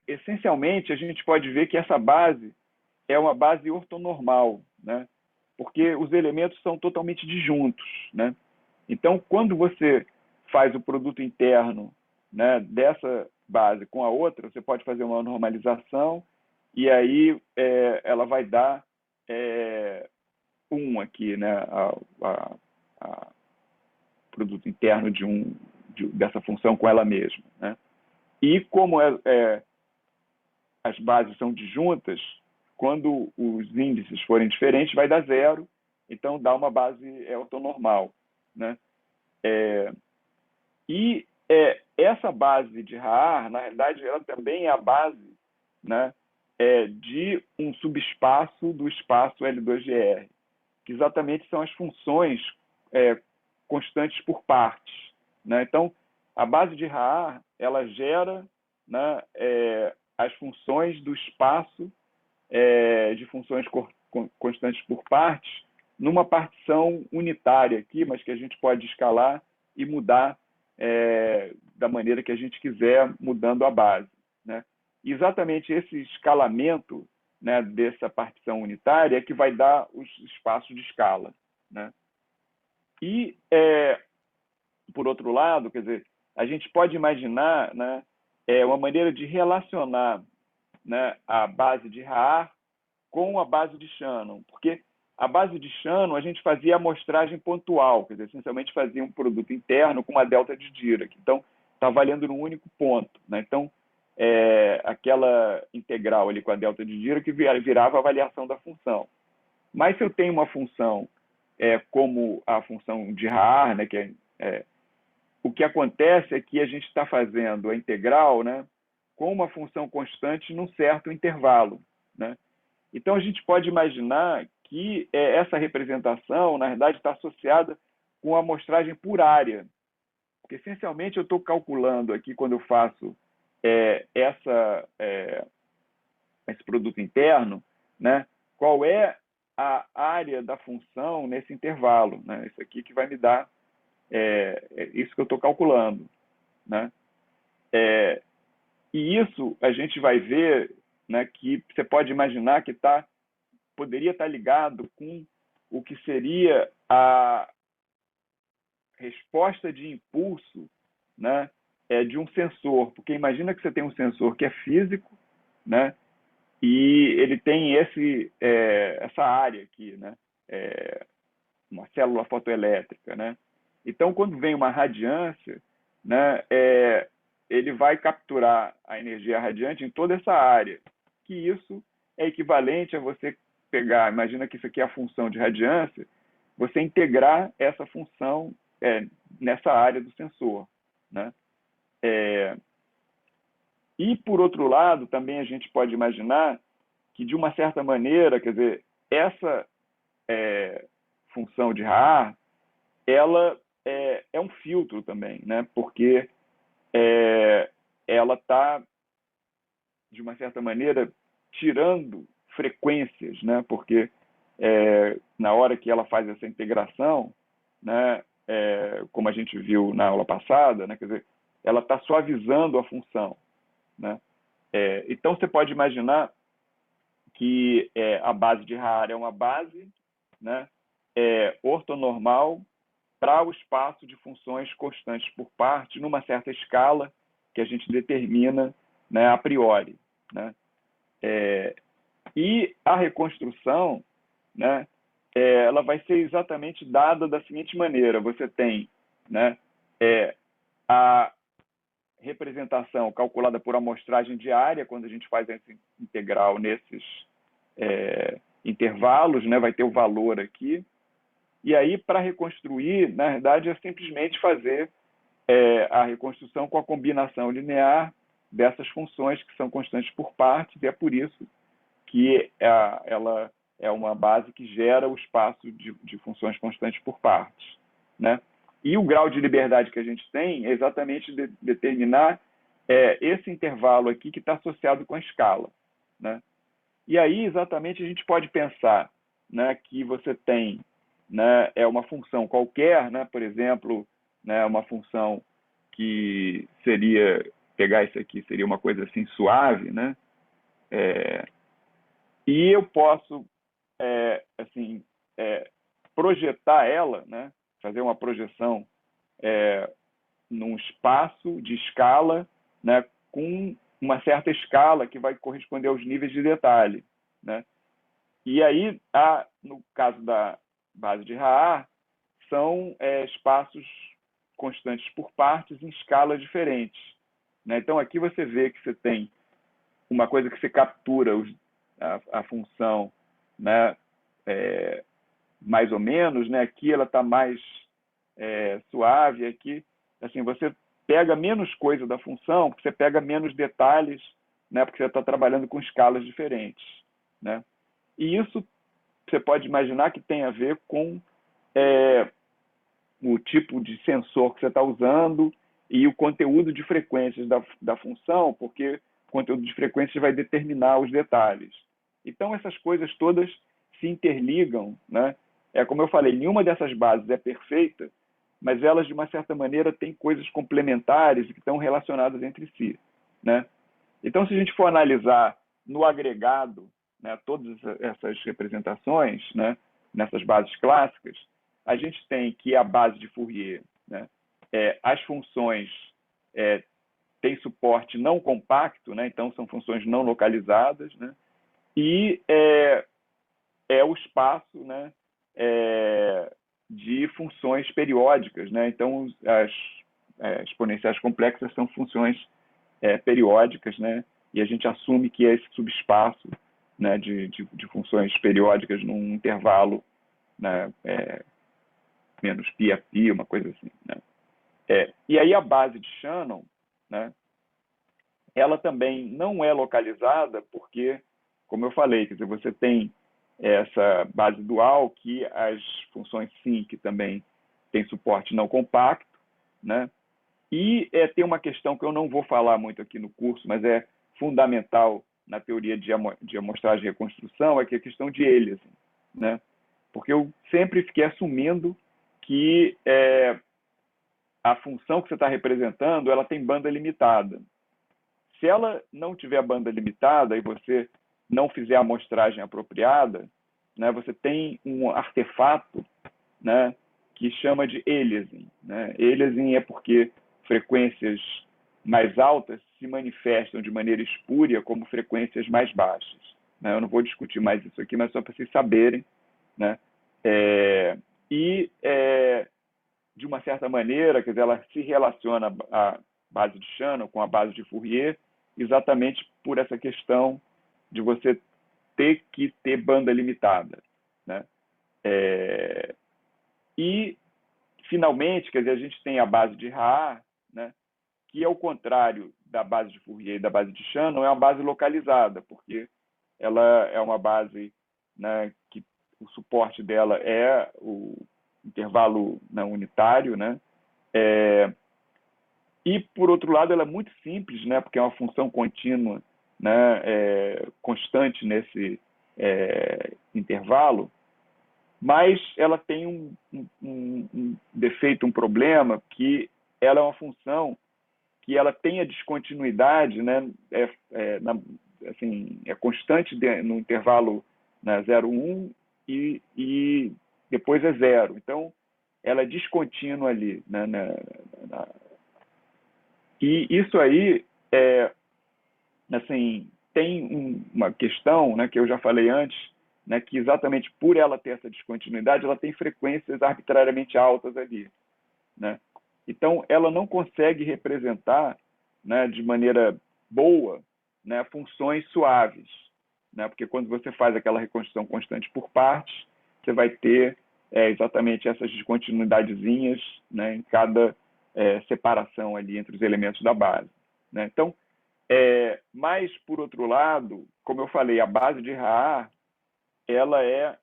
essencialmente, a gente pode ver que essa base é uma base ortonormal, né? Porque os elementos são totalmente disjuntos, né? Então, quando você faz o produto interno, né, dessa base com a outra, você pode fazer uma normalização e aí ela vai dar 1 aqui, né, a produto interno dessa função com ela mesma, né? E como as bases são disjuntas, quando os índices forem diferentes, vai dar 0, então dá uma base ortonormal, né? E essa base de Haar, na realidade, ela também é a base, né, de um subespaço do espaço L2GR, que exatamente são as funções constantes por partes, né? Então, a base de Haar, ela gera, né, as funções do espaço de funções constantes por partes numa partição unitária aqui, mas que a gente pode escalar e mudar da maneira que a gente quiser, mudando a base, né? E exatamente esse escalamento, né, dessa partição unitária é que vai dar os espaços de escala, né? E, por outro lado, quer dizer, a gente pode imaginar, né, uma maneira de relacionar, né, a base de Haar com a base de Shannon, porque a base de Shannon a gente fazia amostragem pontual, quer dizer, essencialmente fazia um produto interno com uma delta de Dirac, então está valendo num único ponto, né? Então, aquela integral ali com a delta de Dirac virava a avaliação da função. Mas se eu tenho uma função como a função de Haar, né, que o que acontece é que a gente está fazendo a integral, né, com uma função constante num certo intervalo, né? Então, a gente pode imaginar que essa representação, na verdade, está associada com a amostragem por área. Porque, essencialmente, eu estou calculando aqui, quando eu faço esse produto interno, né, qual é a área da função nesse intervalo, né? Isso aqui que vai me dar isso que eu estou calculando, né? E isso a gente vai ver, né, que você pode imaginar que poderia estar ligado com o que seria a resposta de impulso, né, de um sensor. Porque imagina que você tem um sensor que é físico, né, e ele tem essa área aqui, né, uma célula fotoelétrica, né? Então, quando vem uma radiância, né, ele vai capturar a energia radiante em toda essa área, que isso é equivalente a você pegar, imagina que isso aqui é a função de radiância, você integrar essa função nessa área do sensor, né? E, por outro lado, também a gente pode imaginar que, de uma certa maneira, quer dizer, essa função de Raar, ela é um filtro também, né? Porque ela está, de uma certa maneira, tirando frequências, né? Porque na hora que ela faz essa integração, né? Como a gente viu na aula passada, né? Quer dizer, ela está suavizando a função, né? Então, você pode imaginar que a base de Raar é uma base, né? Ortonormal para o espaço de funções constantes por parte, numa certa escala que a gente determina, né, a priori, né? E a reconstrução, né, ela vai ser exatamente dada da seguinte maneira: você tem, né, a representação calculada por amostragem diária, quando a gente faz essa integral nesses intervalos, né, vai ter o valor aqui. E aí, para reconstruir, na verdade, é simplesmente fazer a reconstrução com a combinação linear dessas funções que são constantes por partes, e é por isso que ela é uma base que gera o espaço de funções constantes por partes, né? E o grau de liberdade que a gente tem é exatamente determinar esse intervalo aqui que está associado com a escala, né? E aí, exatamente, a gente pode pensar, né, que você tem, né, uma função qualquer, né, por exemplo, né, uma função que seria, pegar isso aqui, seria uma coisa assim suave, né? E eu posso, assim, projetar ela, né, fazer uma projeção num espaço de escala, né, com uma certa escala que vai corresponder aos níveis de detalhe, né? E aí, no caso da base de Raar, são espaços constantes por partes em escalas diferentes, né? Então, aqui você vê que você tem uma coisa que você captura a função, né, mais ou menos, né? Aqui ela está mais suave, aqui, assim, você pega menos coisa da função, porque você pega menos detalhes, né? Porque você está trabalhando com escalas diferentes, né? E isso você pode imaginar que tem a ver com o tipo de sensor que você está usando e o conteúdo de frequências da função, porque o conteúdo de frequências vai determinar os detalhes. Então, essas coisas todas se interligam, né? Como eu falei, nenhuma dessas bases é perfeita, mas elas, de uma certa maneira, têm coisas complementares que estão relacionadas entre si, né? Então, se a gente for analisar no agregado, né, todas essas representações, né, nessas bases clássicas, a gente tem que a base de Fourier, né, as funções têm suporte não compacto, né, então são funções não localizadas, né, e o espaço, né, de funções periódicas, né? Então, as exponenciais complexas são funções periódicas, né? E a gente assume que é esse subespaço, né, de funções periódicas num intervalo, né, menos π a π, uma coisa assim, né? E aí a base de Shannon, né, ela também não é localizada porque, como eu falei, quer dizer, você tem essa base dual que as funções sinc também têm suporte não compacto, né? E tem uma questão que eu não vou falar muito aqui no curso, mas é fundamental na teoria de amostragem e reconstrução, é que a questão de Elias, né? Porque eu sempre fiquei assumindo que a função que você está representando, ela tem banda limitada. Se ela não tiver banda limitada e você não fizer a amostragem apropriada, né, você tem um artefato, né, que chama de aliasing, né? Aliasing é porque frequências mais altas se manifestam de maneira espúria como frequências mais baixas, né? Eu não vou discutir mais isso aqui, mas só para vocês saberem, né? É, e, de uma certa maneira, quer dizer, ela se relaciona a base de Shannon com a base de Fourier exatamente por essa questão de você ter que ter banda limitada, né? E, finalmente, quer dizer, a gente tem a base de Haar, né, que, ao contrário da base de Fourier e da base de Shannon, é uma base localizada, porque ela é uma base, né, que o suporte dela é o intervalo, né, unitário, né? E, por outro lado, ela é muito simples, né, porque é uma função contínua, né, constante nesse intervalo, mas ela tem um defeito, um problema, que ela é uma função que ela tem a descontinuidade, né, assim, é constante no intervalo, né, 0, 1 e depois é 0. Então, ela é descontínua ali, né, e isso aí, assim, tem uma questão, né, que eu já falei antes, né, que exatamente por ela ter essa descontinuidade, ela tem frequências arbitrariamente altas ali, né? Então, ela não consegue representar, né, de maneira boa, né, funções suaves, né? Porque quando você faz aquela reconstrução constante por partes, você vai ter exatamente essas descontinuidadezinhas, né, em cada separação ali entre os elementos da base, né? Então, mas, por outro lado, como eu falei, a base de Haar, ela é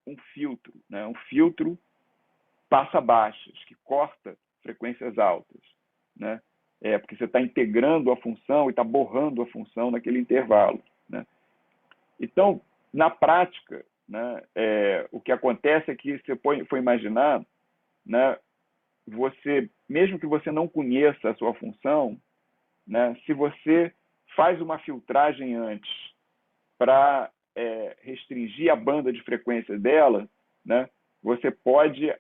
um filtro, né? Um filtro passa-baixas, que corta frequências altas, né? Porque você está integrando a função e está borrando a função naquele intervalo, né? Então, na prática, né, o que acontece é que você for imaginar, né, você, mesmo que você não conheça a sua função, né, se você faz uma filtragem antes para restringir a banda de frequência dela, né, você pode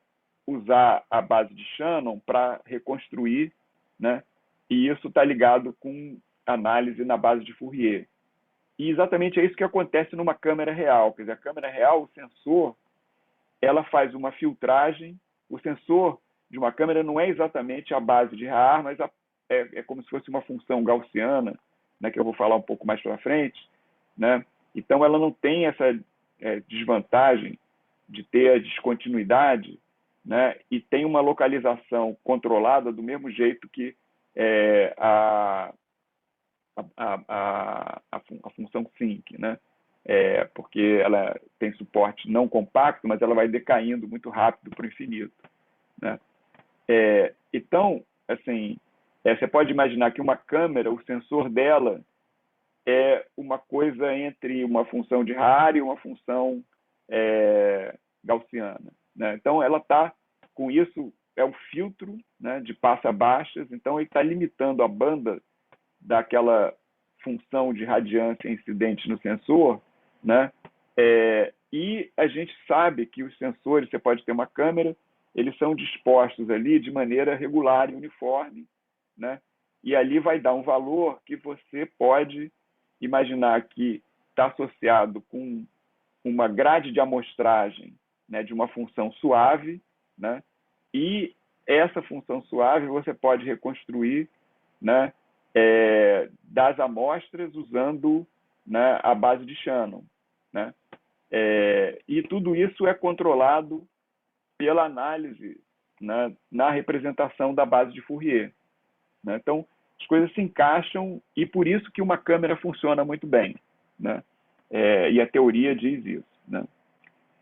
usar a base de Shannon para reconstruir, né, e isso está ligado com análise na base de Fourier. E exatamente é isso que acontece numa câmera real. Quer dizer, a câmera real, o sensor, ela faz uma filtragem. O sensor de uma câmera não é exatamente a base de Haar, mas é como se fosse uma função gaussiana, né, que eu vou falar um pouco mais para frente, né? Então, ela não tem essa desvantagem de ter a descontinuidade, né, e tem uma localização controlada do mesmo jeito que a função sync, né? Porque ela tem suporte não compacto, mas ela vai decaindo muito rápido para o infinito, né? Então, assim, você pode imaginar que uma câmera, o sensor dela é uma coisa entre uma função de Haar e uma função gaussiana, né? Então, ela está, com isso, é o filtro, né, de passa-baixas, então ele está limitando a banda daquela função de radiância incidente no sensor, né? E a gente sabe que os sensores, você pode ter uma câmera, eles são dispostos ali de maneira regular e uniforme, né? E ali vai dar um valor que você pode imaginar que está associado com uma grade de amostragem, né, de uma função suave, né? E essa função suave você pode reconstruir, né, das amostras usando, né, a base de Shannon, né? E tudo isso é controlado pela análise, né, na representação da base de Fourier, né? Então, as coisas se encaixam e por isso que uma câmera funciona muito bem, né? E a teoria diz isso, né?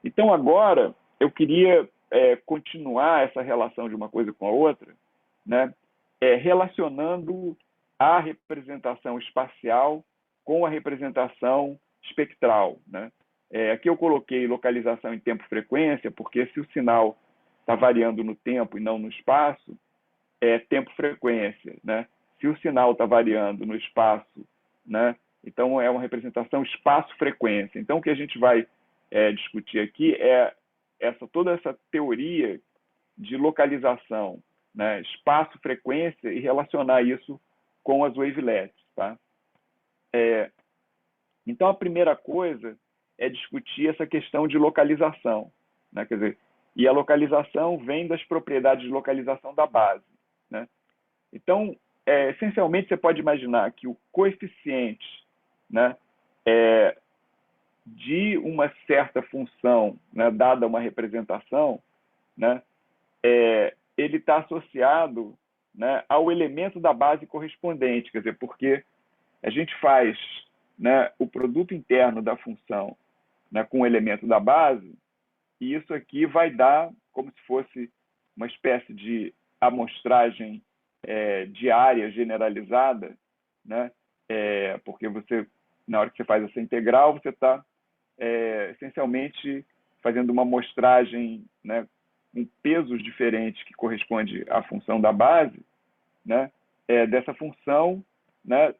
Então, agora, eu queria continuar essa relação de uma coisa com a outra, né? Relacionando a representação espacial com a representação espectral, né? Aqui eu coloquei localização em tempo-frequência, porque se o sinal está variando no tempo e não no espaço, é tempo-frequência, né? Se o sinal está variando no espaço, né? Então é uma representação espaço-frequência. Então o que a gente vai discutir aqui é toda essa teoria de localização, né, espaço, frequência, e relacionar isso com as wavelets. Tá? Então, a primeira coisa é discutir essa questão de localização. Né? Quer dizer, e a localização vem das propriedades de localização da base. Né? Então, essencialmente, você pode imaginar que o coeficiente, né, de uma certa função, né, dada uma representação, né, ele está associado, né, ao elemento da base correspondente, quer dizer, porque a gente faz, né, o produto interno da função, né, com o elemento da base, e isso aqui vai dar como se fosse uma espécie de amostragem diária generalizada, né, porque você, na hora que você faz essa integral, você está essencialmente fazendo uma amostragem, né, com pesos diferentes que corresponde à função da base, né, dessa função, né,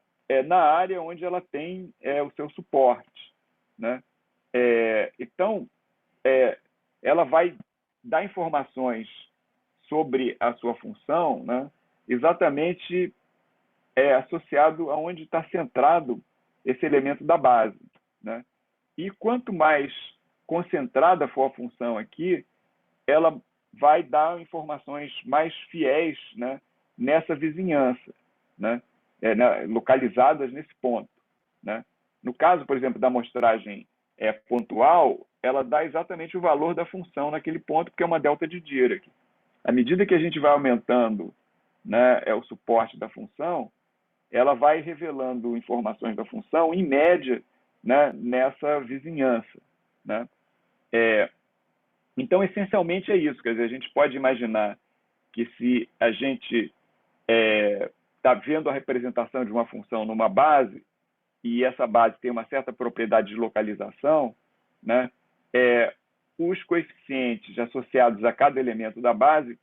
na área onde ela tem o seu suporte. Né? Então, ela vai dar informações sobre a sua função, né, exatamente associado aonde está centrado esse elemento da base. Né? E quanto mais concentrada for a função aqui, ela vai dar informações mais fiéis, né, nessa vizinhança, né, localizadas nesse ponto. Né? No caso, por exemplo, da amostragem pontual, ela dá exatamente o valor da função naquele ponto, porque é uma delta de Dirac. À medida que a gente vai aumentando, né, o suporte da função, ela vai revelando informações da função, em média, né, nessa vizinhança. Né? Então, essencialmente é isso. Quer dizer, a gente pode imaginar que se a gente está vendo a representação de uma função numa base, e essa base tem uma certa propriedade de localização, né, os coeficientes associados a cada elemento da base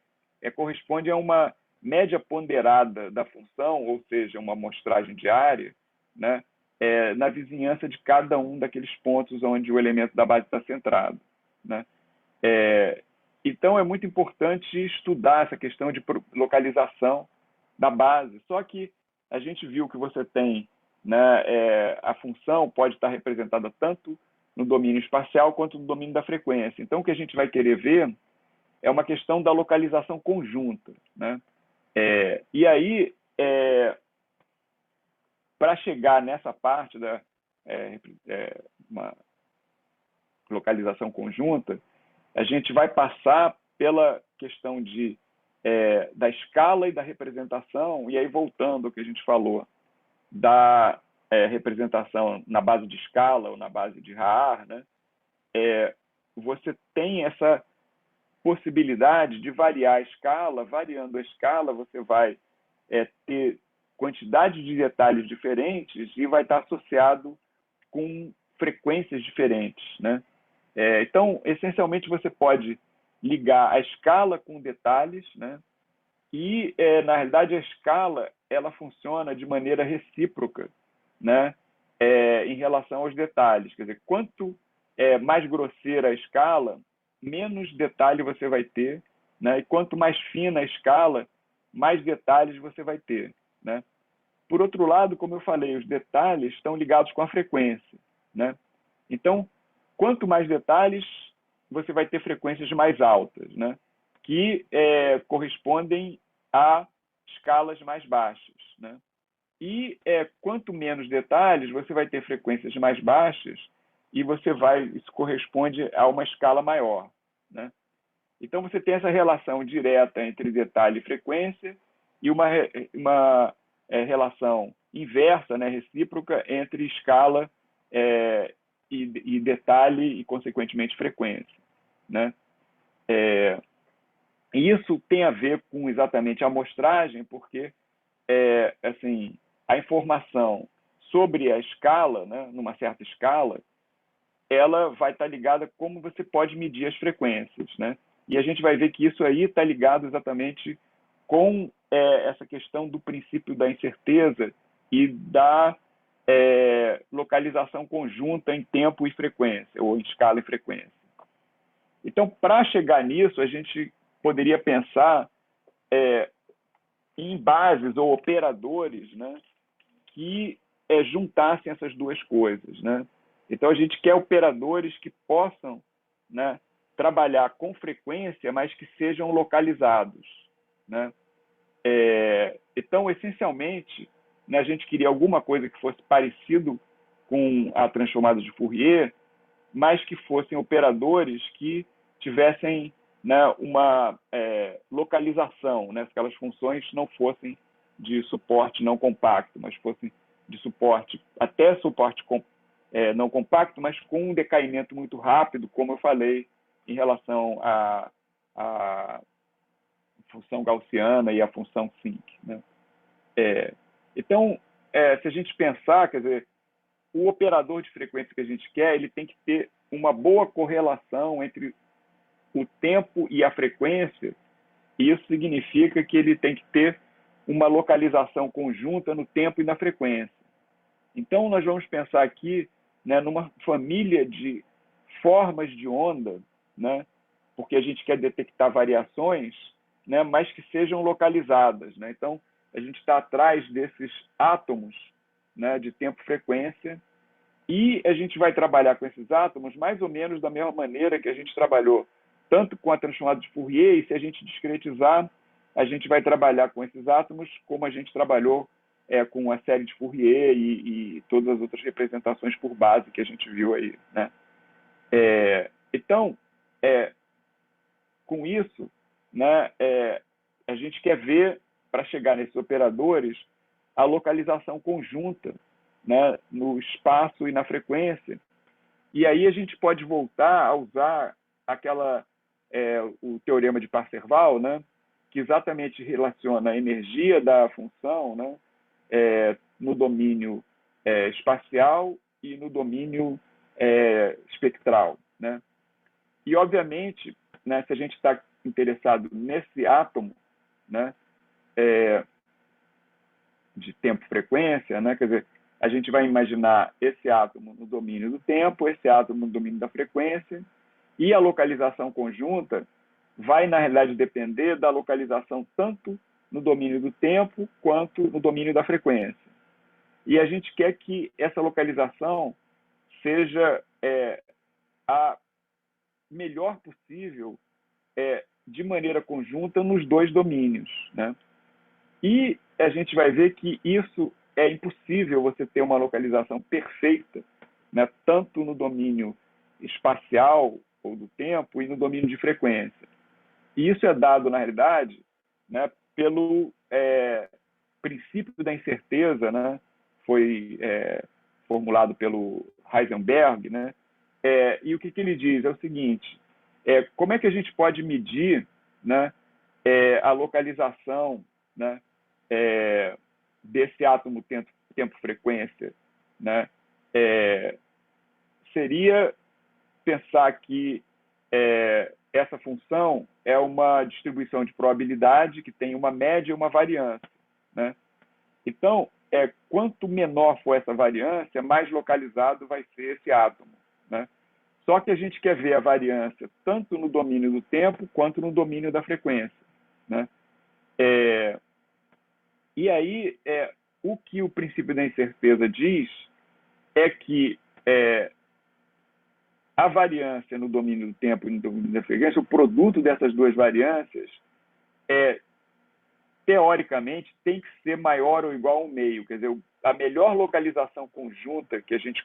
correspondem a uma média ponderada da função, ou seja, uma amostragem diária, né, na vizinhança de cada um daqueles pontos onde o elemento da base está centrado. Né? Então, é muito importante estudar essa questão de localização da base. Só que a gente viu que você tem, né, a função pode estar representada tanto no domínio espacial quanto no domínio da frequência. Então, o que a gente vai querer ver é uma questão da localização conjunta. Né? E aí, para chegar nessa parte da uma localização conjunta, a gente vai passar pela questão da escala e da representação, e aí voltando ao que a gente falou, da representação na base de escala ou na base de Haar, né? Você tem essa possibilidade de variar a escala. Variando a escala, você vai ter quantidade de detalhes diferentes e vai estar associado com frequências diferentes. Né? Então, essencialmente, você pode ligar a escala com detalhes, né? E, na realidade, a escala ela funciona de maneira recíproca, né? Em relação aos detalhes. Quer dizer, quanto mais grosseira a escala, menos detalhe você vai ter, né? E quanto mais fina a escala, mais detalhes você vai ter. Né? Por outro lado, como eu falei, os detalhes estão ligados com a frequência. Né? Então, quanto mais detalhes, você vai ter frequências mais altas, né? Que correspondem a escalas mais baixas. Né? E quanto menos detalhes, você vai ter frequências mais baixas e isso corresponde a uma escala maior. Né? Então, você tem essa relação direta entre detalhe e frequência e uma relação inversa, né, recíproca, entre escala e detalhe e, consequentemente, frequência. Né? E isso tem a ver com exatamente a amostragem, porque assim, a informação sobre a escala, né, numa certa escala, ela vai estar ligada a como você pode medir as frequências. Né? E a gente vai ver que isso aí está ligado exatamente com essa questão do princípio da incerteza e da localização conjunta em tempo e frequência, ou em escala e frequência. Então, para chegar nisso, a gente poderia pensar em bases ou operadores, né, que juntassem essas duas coisas, né? Então, a gente quer operadores que possam, né, trabalhar com frequência, mas que sejam localizados, né? Então, essencialmente, né, a gente queria alguma coisa que fosse parecido com a transformada de Fourier, mas que fossem operadores que tivessem, né, uma localização, né, se aquelas funções não fossem de suporte não compacto, mas fossem de suporte, até suporte não compacto, mas com um decaimento muito rápido, como eu falei em relação à função gaussiana e à função sinc, né? Então, se a gente pensar, quer dizer, o operador de frequência que a gente quer, ele tem que ter uma boa correlação entre o tempo e a frequência, e isso significa que ele tem que ter uma localização conjunta no tempo e na frequência. Então, nós vamos pensar aqui, né, numa família de formas de onda, né, porque a gente quer detectar variações, né, mas que sejam localizadas, né? Então, a gente está atrás desses átomos, né, de tempo-frequência, e a gente vai trabalhar com esses átomos mais ou menos da mesma maneira que a gente trabalhou tanto com a transformada de Fourier, e se a gente discretizar, a gente vai trabalhar com esses átomos como a gente trabalhou com a série de Fourier e todas as outras representações por base que a gente viu aí, né? Então, com isso, né, a gente quer ver, para chegar nesses operadores, a localização conjunta, né, no espaço e na frequência. E aí a gente pode voltar a usar o teorema de Parseval, né, que exatamente relaciona a energia da função, né, no domínio espacial e no domínio espectral, né? E, obviamente, né, se a gente está interessado nesse átomo, né, de tempo-frequência, né, quer dizer, a gente vai imaginar esse átomo no domínio do tempo, esse átomo no domínio da frequência, e a localização conjunta vai, na realidade, depender da localização tanto no domínio do tempo quanto no domínio da frequência. E a gente quer que essa localização seja a melhor possível de maneira conjunta nos dois domínios, né? E a gente vai ver que isso é impossível você ter uma localização perfeita, né, tanto no domínio espacial ou do tempo e no domínio de frequência. E isso é dado, na realidade, né, pelo princípio da incerteza, né, foi formulado pelo Heisenberg, né, e o que ele diz é o seguinte: como é que a gente pode medir, né, a localização, né, desse átomo tempo-frequência, né? Seria pensar que essa função é uma distribuição de probabilidade que tem uma média e uma variância, né? Então, quanto menor for essa variância, mais localizado vai ser esse átomo, né? Só que a gente quer ver a variância tanto no domínio do tempo quanto no domínio da frequência, né? E aí, o que o princípio da incerteza diz é que a variância no domínio do tempo e no domínio da frequência, o produto dessas duas variâncias, teoricamente, tem que ser maior ou igual ao meio. Quer dizer, a melhor localização conjunta que a gente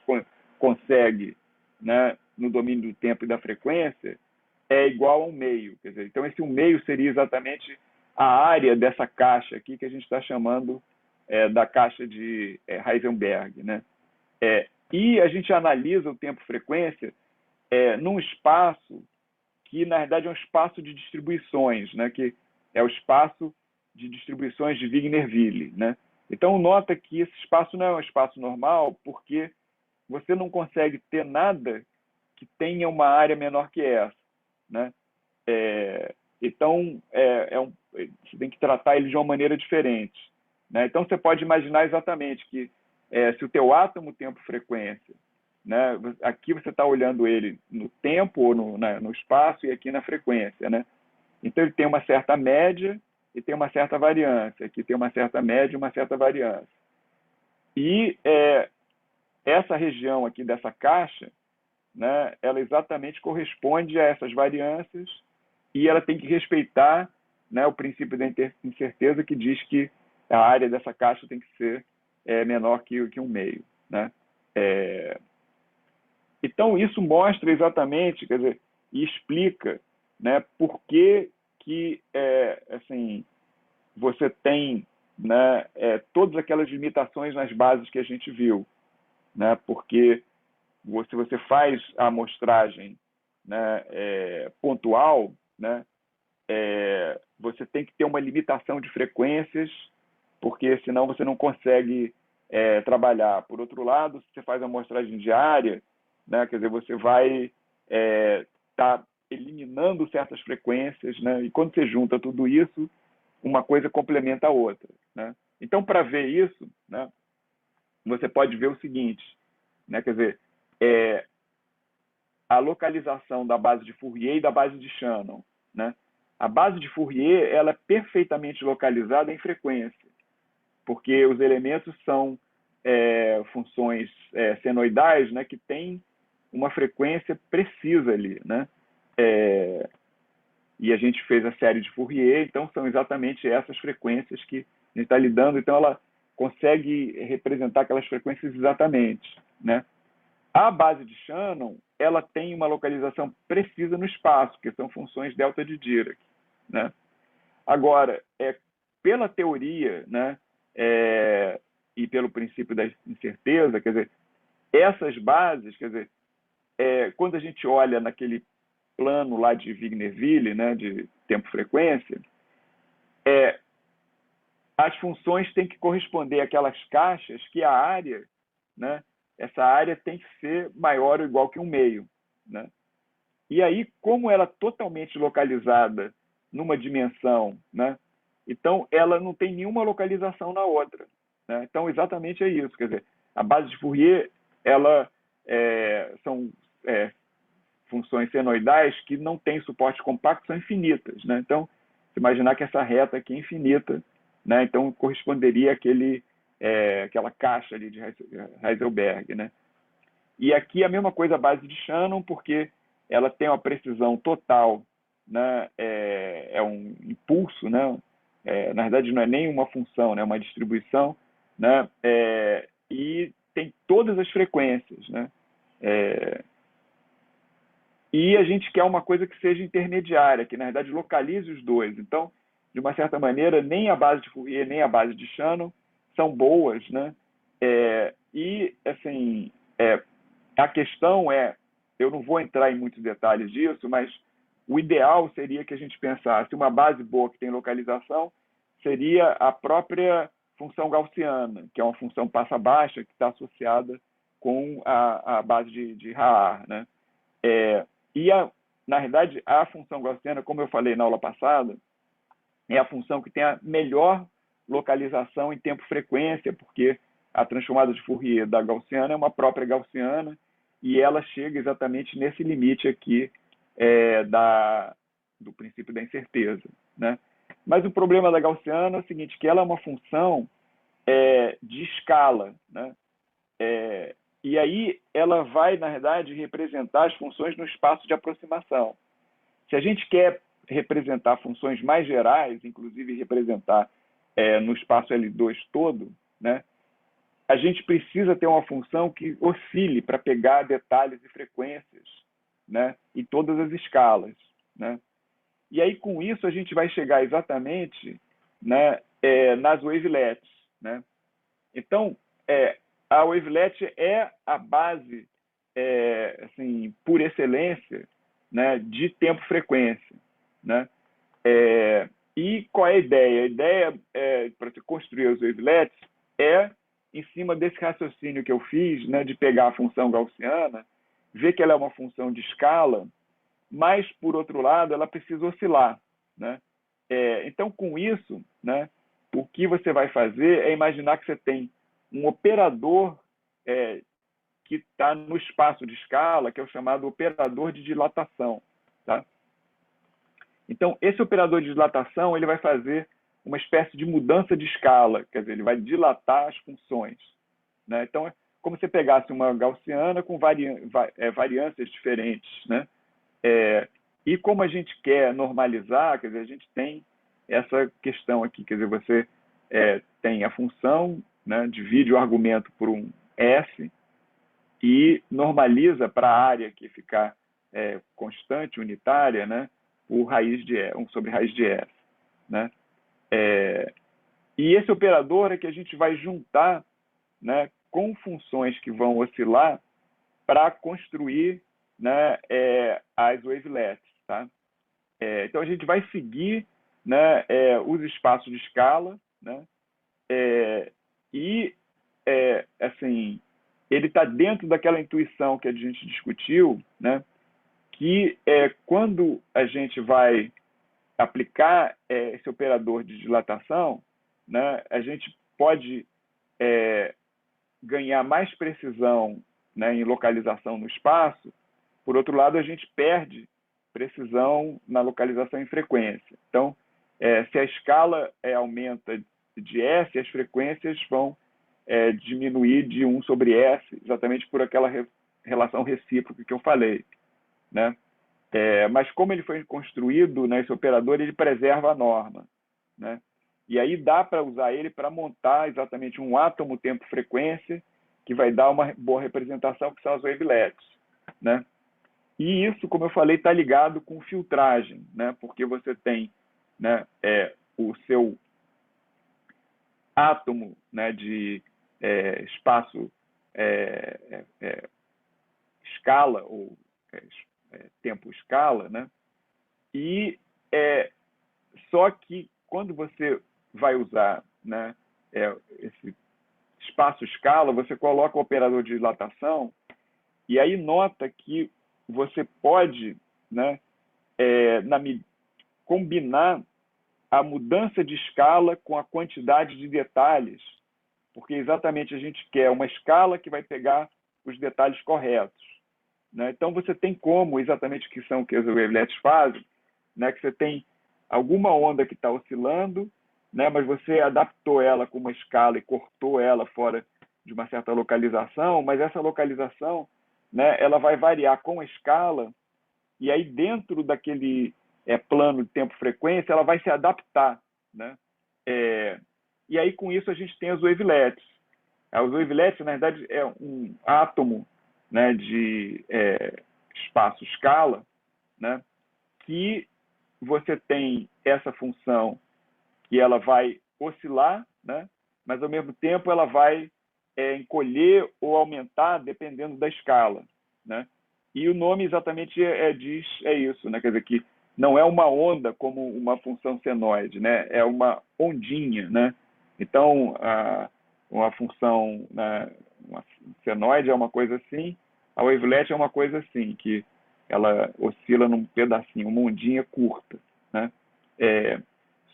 consegue, né, no domínio do tempo e da frequência é igual ao meio. Quer dizer, então, esse um meio seria exatamente a área dessa caixa aqui que a gente está chamando da caixa de Heisenberg, né? E a gente analisa o tempo-frequência num espaço que, na verdade, é um espaço de distribuições, né? Que é o espaço de distribuições de Wigner-Ville, né? Então, nota que esse espaço não é um espaço normal, porque você não consegue ter nada que tenha uma área menor que essa, né? Então, você tem que tratar ele de uma maneira diferente, né? Então, você pode imaginar exatamente que se o teu átomo tempo-frequência, né, aqui você está olhando ele no tempo ou no espaço e aqui na frequência, né? Então ele tem uma certa média e tem uma certa variância. Aqui tem uma certa média e uma certa variância. E essa região aqui dessa caixa, né, ela exatamente corresponde a essas variâncias e ela tem que respeitar, né, o princípio da incerteza que diz que a área dessa caixa tem que ser menor que 1/2, né? Então, isso mostra exatamente, quer dizer, e explica, né, por que assim, você tem, né, todas aquelas limitações nas bases que a gente viu, né? Porque se você faz a amostragem, né, pontual, né, você tem que ter uma limitação de frequências, porque senão você não consegue trabalhar. Por outro lado, se você faz a amostragem diária, né, quer dizer, você vai estar eliminando certas frequências, né, e quando você junta tudo isso, uma coisa complementa a outra, né? Então, para ver isso, né, você pode ver o seguinte, né, quer dizer, a localização da base de Fourier e da base de Shannon, né? A base de Fourier ela é perfeitamente localizada em frequência, porque os elementos são funções senoidais, né, que têm uma frequência precisa ali, né? E a gente fez a série de Fourier, então são exatamente essas frequências que a gente está lidando, então ela consegue representar aquelas frequências exatamente, né? A base de Shannon, ela tem uma localização precisa no espaço, que são funções delta de Dirac, né? Agora, pela teoria, né, e pelo princípio da incerteza, quer dizer, essas bases, quer dizer, quando a gente olha naquele plano lá de Wigner-Ville, né, de tempo-frequência, as funções têm que corresponder àquelas caixas que a área, né, essa área tem que ser maior ou igual que 1/2, né? E aí, como ela é totalmente localizada numa dimensão, né, então ela não tem nenhuma localização na outra, né? Então, exatamente é isso. Quer dizer, a base de Fourier, ela são funções senoidais que não têm suporte compacto, são infinitas, né? Então, se imaginar que essa reta aqui é infinita, né? Então corresponderia aquela caixa ali de Heisenberg, né? E aqui a mesma coisa a base de Shannon, porque ela tem uma precisão total, né? É um impulso, né? Na verdade não é nem uma função, né? É uma distribuição, né? E tem todas as frequências, né? E a gente quer uma coisa que seja intermediária, que na verdade localize os dois. Então, de uma certa maneira, nem a base de Fourier nem a base de Shannon são boas, né? E assim, a questão eu não vou entrar em muitos detalhes disso, mas o ideal seria que a gente pensasse uma base boa que tem localização seria a própria função gaussiana, que é uma função passa-baixa que está associada com a base de Haar, né? E, na verdade, a função gaussiana, como eu falei na aula passada, é a função que tem a melhor localização em tempo-frequência, porque a transformada de Fourier da gaussiana é uma própria gaussiana e ela chega exatamente nesse limite aqui do princípio da incerteza, né? Mas o problema da gaussiana é o seguinte, que ela é uma função de escala, né? E aí ela vai, na verdade, representar as funções no espaço de aproximação. Se a gente quer representar funções mais gerais, inclusive representar no espaço L2 todo, né, a gente precisa ter uma função que oscile para pegar detalhes e frequências, né, em todas as escalas, né? E aí, com isso, a gente vai chegar exatamente, né, nas wavelets, né? Então, a wavelet é a base, assim, por excelência, né, de tempo-frequência, né? E qual é a ideia? A ideia para se construir as wavelets em cima desse raciocínio que eu fiz, né, de pegar a função gaussiana, ver que ela é uma função de escala, mas, por outro lado, ela precisa oscilar, né? Então, com isso, né, o que você vai fazer é imaginar que você tem um operador que está no espaço de escala, que é o chamado operador de dilatação. Tá? Então, esse operador de dilatação ele vai fazer uma espécie de mudança de escala, quer dizer, ele vai dilatar as funções. Né? Então, é como se pegasse uma gaussiana com variâncias diferentes. Né? E como a gente quer normalizar, quer dizer, a gente tem essa questão aqui, quer dizer, você tem a função, né, divide o argumento por um S e normaliza para a área que ficar constante, unitária, né, por raiz de E, sobre raiz de S. Né? E esse operador é que a gente vai juntar, né, com funções que vão oscilar para construir, né, as wavelets. Tá? Então, a gente vai seguir, né, os espaços de escala, né, e, assim, ele está dentro daquela intuição que a gente discutiu, né, que quando a gente vai aplicar esse operador de dilatação, né, a gente pode ganhar mais precisão, né, em localização no espaço. Por outro lado, a gente perde precisão na localização em frequência. Então, se a escala aumenta de S, as frequências vão diminuir de 1 sobre S, exatamente por aquela relação recíproca que eu falei. Né? Mas como ele foi construído, né, esse operador ele preserva a norma. Né? E aí dá para usar ele para montar exatamente um átomo tempo-frequência que vai dar uma boa representação, que são as wavelets. Né? E isso, como eu falei, está ligado com filtragem, né? Porque você tem, né, o seu átomo, né, de espaço escala, ou tempo escala, né? E só que quando você vai usar, né, esse espaço escala, você coloca o operador de dilatação e aí nota que você pode, né, combinar a mudança de escala com a quantidade de detalhes, porque exatamente a gente quer uma escala que vai pegar os detalhes corretos. Né? Então você tem como, exatamente o que são que as wavelets fazem, né, que você tem alguma onda que está oscilando, né, mas você adaptou ela com uma escala e cortou ela fora de uma certa localização, mas essa localização, né, ela vai variar com a escala, e aí dentro daquele plano de tempo-frequência, ela vai se adaptar. Né? E aí com isso a gente tem as wavelets. As wavelets, na verdade, é um átomo, né, de espaço-escala, né, que você tem essa função que ela vai oscilar, né, mas ao mesmo tempo ela vai encolher ou aumentar dependendo da escala. Né? E o nome exatamente diz isso, né? Quer dizer que não é uma onda como uma função senoide, né? É uma ondinha. Né? Então, uma função, né, uma senoide é uma coisa assim, a wavelet é uma coisa assim, que ela oscila num pedacinho, uma ondinha curta. Né?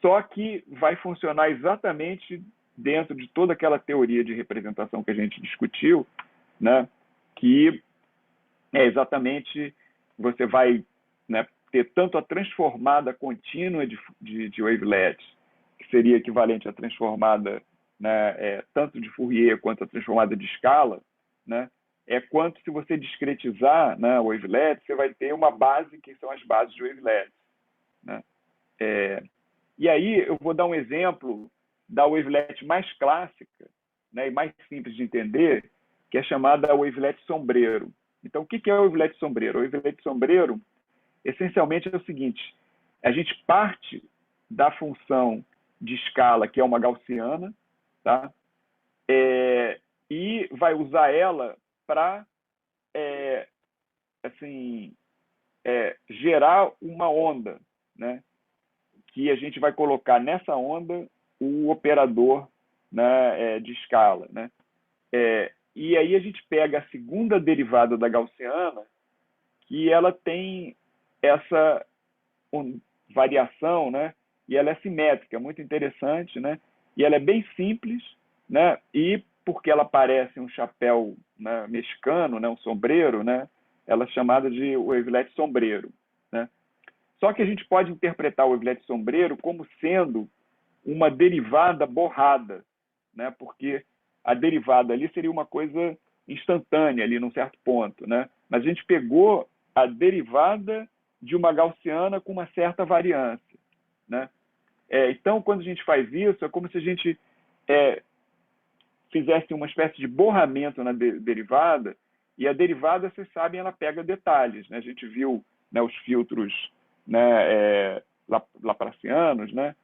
Só que vai funcionar exatamente dentro de toda aquela teoria de representação que a gente discutiu, né? Que exatamente você vai, né, ter tanto a transformada contínua de wavelet, que seria equivalente à transformada, né, tanto de Fourier quanto a transformada de escala, né, quanto se você discretizar, né, o wavelet, você vai ter uma base que são as bases de wavelet. Né? E aí eu vou dar um exemplo da wavelet mais clássica, né, e mais simples de entender, que é chamada wavelet sombreiro. Então, o que é o wavelet sombreiro? O wavelet sombreiro, essencialmente, é o seguinte: a gente parte da função de escala, que é uma gaussiana, tá? E vai usar ela para assim, gerar uma onda, né? Que a gente vai colocar nessa onda o operador, né, de escala. Né? E aí a gente pega a segunda derivada da gaussiana, que ela tem essa variação, né? E ela é simétrica, muito interessante, né? E ela é bem simples, né? E porque ela parece um chapéu, né, mexicano, né, um sombreiro, né, ela é chamada de wavelet sombreiro, né? Só que a gente pode interpretar o wavelet sombreiro como sendo uma derivada borrada, né? Porque a derivada ali seria uma coisa instantânea ali num certo ponto, né? Mas a gente pegou a derivada de uma gaussiana com uma certa variância, né? Então, quando a gente faz isso, é como se a gente fizesse uma espécie de borramento na derivada, e a derivada, vocês sabem, ela pega detalhes, né? A gente viu, né, os filtros, né, laplacianos, né,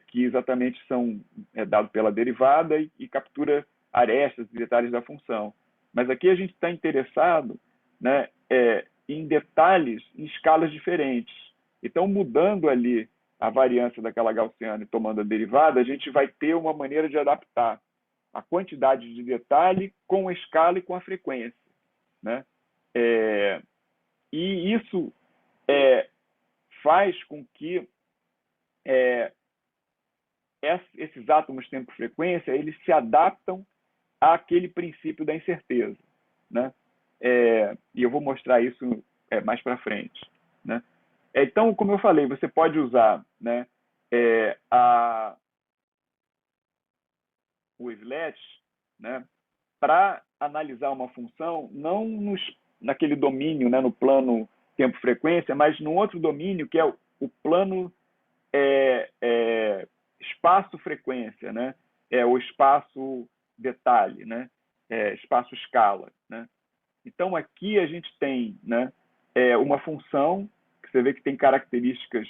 que exatamente são dados pela derivada e captura arestas e detalhes da função. Mas aqui a gente está interessado, né, em detalhes em escalas diferentes. Então, mudando ali a variância daquela gaussiana e tomando a derivada, a gente vai ter uma maneira de adaptar a quantidade de detalhe com a escala e com a frequência, né? E isso faz com que esses átomos tempo-frequência eles se adaptam àquele princípio da incerteza, né? E eu vou mostrar isso mais para frente, né? Então, como eu falei, você pode usar, né, o wavelet, né, para analisar uma função não naquele domínio, né, no plano tempo-frequência, mas num outro domínio que é o plano espaço-frequência, né? O espaço-detalhe, né? Espaço-escala, né? Então, aqui a gente tem, né, uma função que você vê que tem características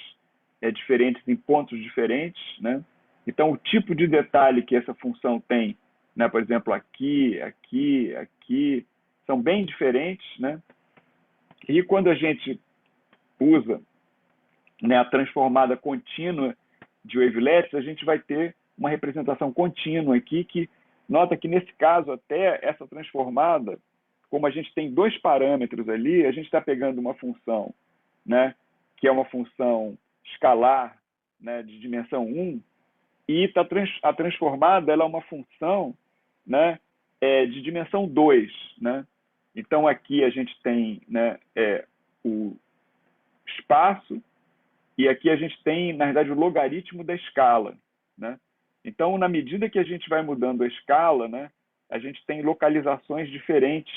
diferentes em pontos diferentes, né? Então, o tipo de detalhe que essa função tem, né, por exemplo, aqui, aqui, aqui, são bem diferentes, né? E quando a gente usa, né, a transformada contínua de wavelets, a gente vai ter uma representação contínua aqui, que nota que nesse caso até essa transformada, como a gente tem dois parâmetros ali, a gente está pegando uma função, né, que é uma função escalar, né, de dimensão 1, e a transformada ela é uma função, né, de dimensão 2. Né? Então aqui a gente tem, né, o espaço, e aqui a gente tem, na verdade, o logaritmo da escala. Né? Então, na medida que a gente vai mudando a escala, né, a gente tem localizações diferentes,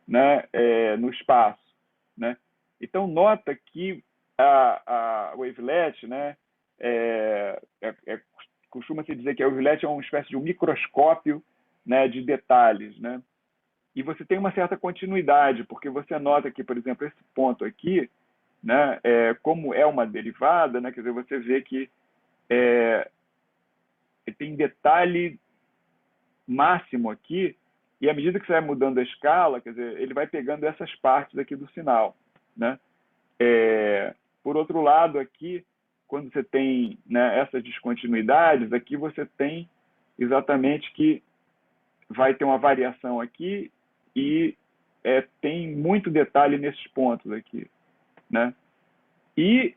né, no espaço. Né? Então, nota que a wavelet, né, costuma-se dizer que a wavelet é uma espécie de um microscópio, né, de detalhes. Né? E você tem uma certa continuidade, porque você nota que, por exemplo, esse ponto aqui, né, como é uma derivada, né, quer dizer, você vê que tem detalhe máximo aqui, e à medida que você vai mudando a escala, quer dizer, ele vai pegando essas partes aqui do sinal. Né? Por outro lado, aqui, quando você tem, né, essas descontinuidades, aqui você tem exatamente que vai ter uma variação aqui e tem muito detalhe nesses pontos aqui. Né? E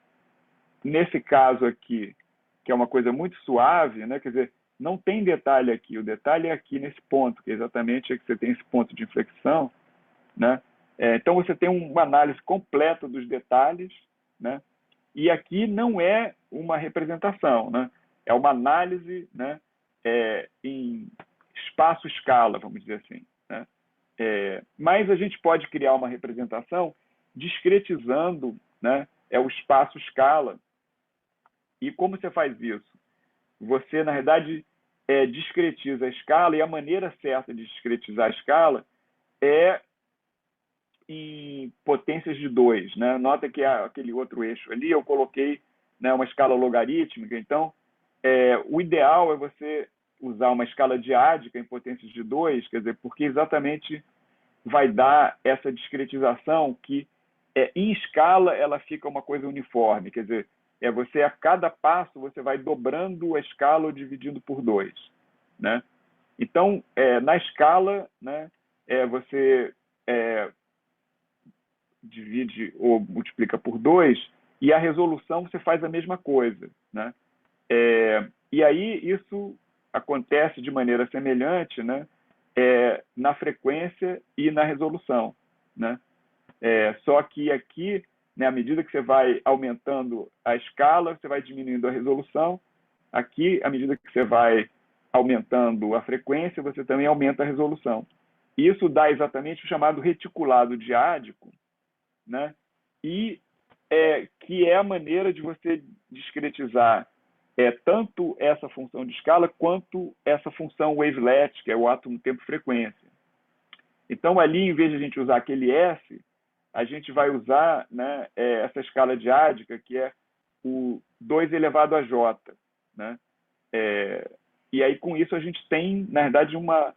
nesse caso aqui, que é uma coisa muito suave, né? Quer dizer, não tem detalhe aqui, o detalhe é aqui nesse ponto, que exatamente é que você tem esse ponto de inflexão. Né? Então você tem uma análise completa dos detalhes, né? E aqui não é uma representação, né? É uma análise, né, em espaço-escala, vamos dizer assim. Né? Mas a gente pode criar uma representação discretizando, né, o espaço-escala. E como você faz isso? Você, na verdade, discretiza a escala, e a maneira certa de discretizar a escala é em potências de 2. Né? Nota que aquele outro eixo ali eu coloquei, né, uma escala logarítmica. Então, o ideal é você usar uma escala diádica em potências de 2, quer dizer, porque exatamente vai dar essa discretização que, em escala, ela fica uma coisa uniforme. Quer dizer, você, a cada passo, você vai dobrando a escala ou dividindo por 2. Né? Então, na escala, né, você divide ou multiplica por 2, e a resolução você faz a mesma coisa. Né? E aí isso acontece de maneira semelhante, né, na frequência e na resolução, né? Só que aqui, né, à medida que você vai aumentando a escala, você vai diminuindo a resolução. Aqui, à medida que você vai aumentando a frequência, você também aumenta a resolução. Isso dá exatamente o chamado reticulado diádico, né? E que é a maneira de você discretizar tanto essa função de escala quanto essa função wavelet, que é o átomo tempo-frequência. Então, ali, em vez de a gente usar aquele S, a gente vai usar, né, essa escala diádica, que é o 2 elevado a J. Né? E aí, com isso, a gente tem, na verdade, uma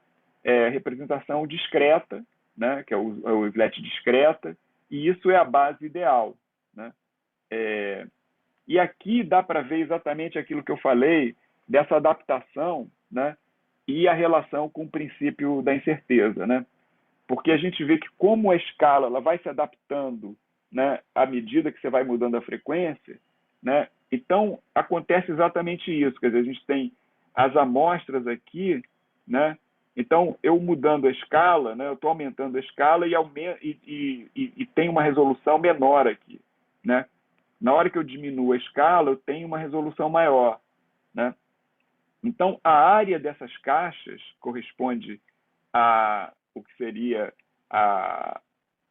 representação discreta, né, que é o wavelet discreta, e isso é a base ideal. Né? E aqui dá para ver exatamente aquilo que eu falei, dessa adaptação, né, e a relação com o princípio da incerteza. Né? Porque a gente vê que como a escala ela vai se adaptando, né, à medida que você vai mudando a frequência, né, então acontece exatamente isso. Quer dizer, a gente tem as amostras aqui, né, então eu mudando a escala, né, eu estou aumentando a escala e tem uma resolução menor aqui. Né? Na hora que eu diminuo a escala, eu tenho uma resolução maior. Né? Então, a área dessas caixas corresponde a o que seria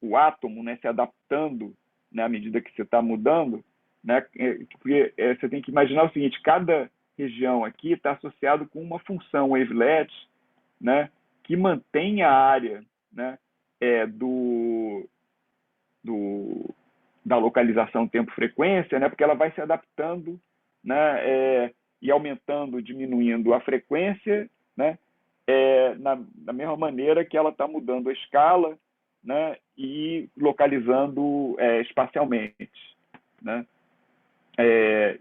o átomo, né, se adaptando, né, à medida que você está mudando. Né? Porque você tem que imaginar o seguinte: cada região aqui está associado com uma função wavelet, né, que mantém a área, né, da localização tempo-frequência, né, porque ela vai se adaptando, né, e aumentando, diminuindo a frequência, né, da mesma maneira que ela está mudando a escala, né, e localizando espacialmente. Né?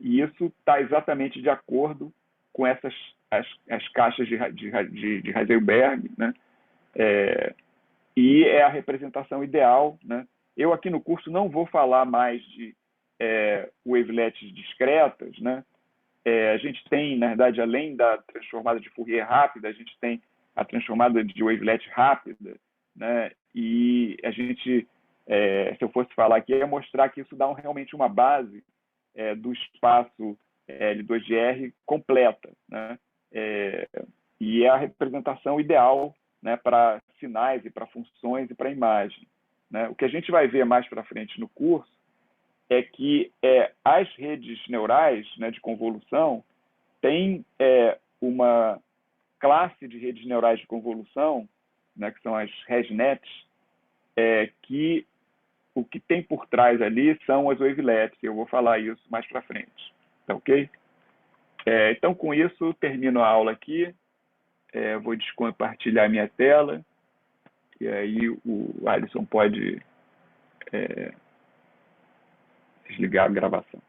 E isso está exatamente de acordo com as caixas de Heisenberg, né? E é a representação ideal. Né? Eu aqui no curso não vou falar mais de wavelets discretas. Né? A gente tem, na verdade, além da transformada de Fourier rápida, a gente tem a transformada de wavelet rápida. Né? E a gente, se eu fosse falar aqui, ia mostrar que isso dá realmente uma base do espaço L2R completa. Né? E é a representação ideal, né, para sinais e para funções e para imagem. Né? O que a gente vai ver mais para frente no curso é que as redes neurais, né, de convolução têm uma classe de redes neurais de convolução, né, que são as ResNets, que o que tem por trás ali são as wavelets. Eu vou falar isso mais para frente. Tá ok? Então, com isso, termino a aula aqui. Vou compartilhar minha tela. E aí o Alisson pode desligar a gravação.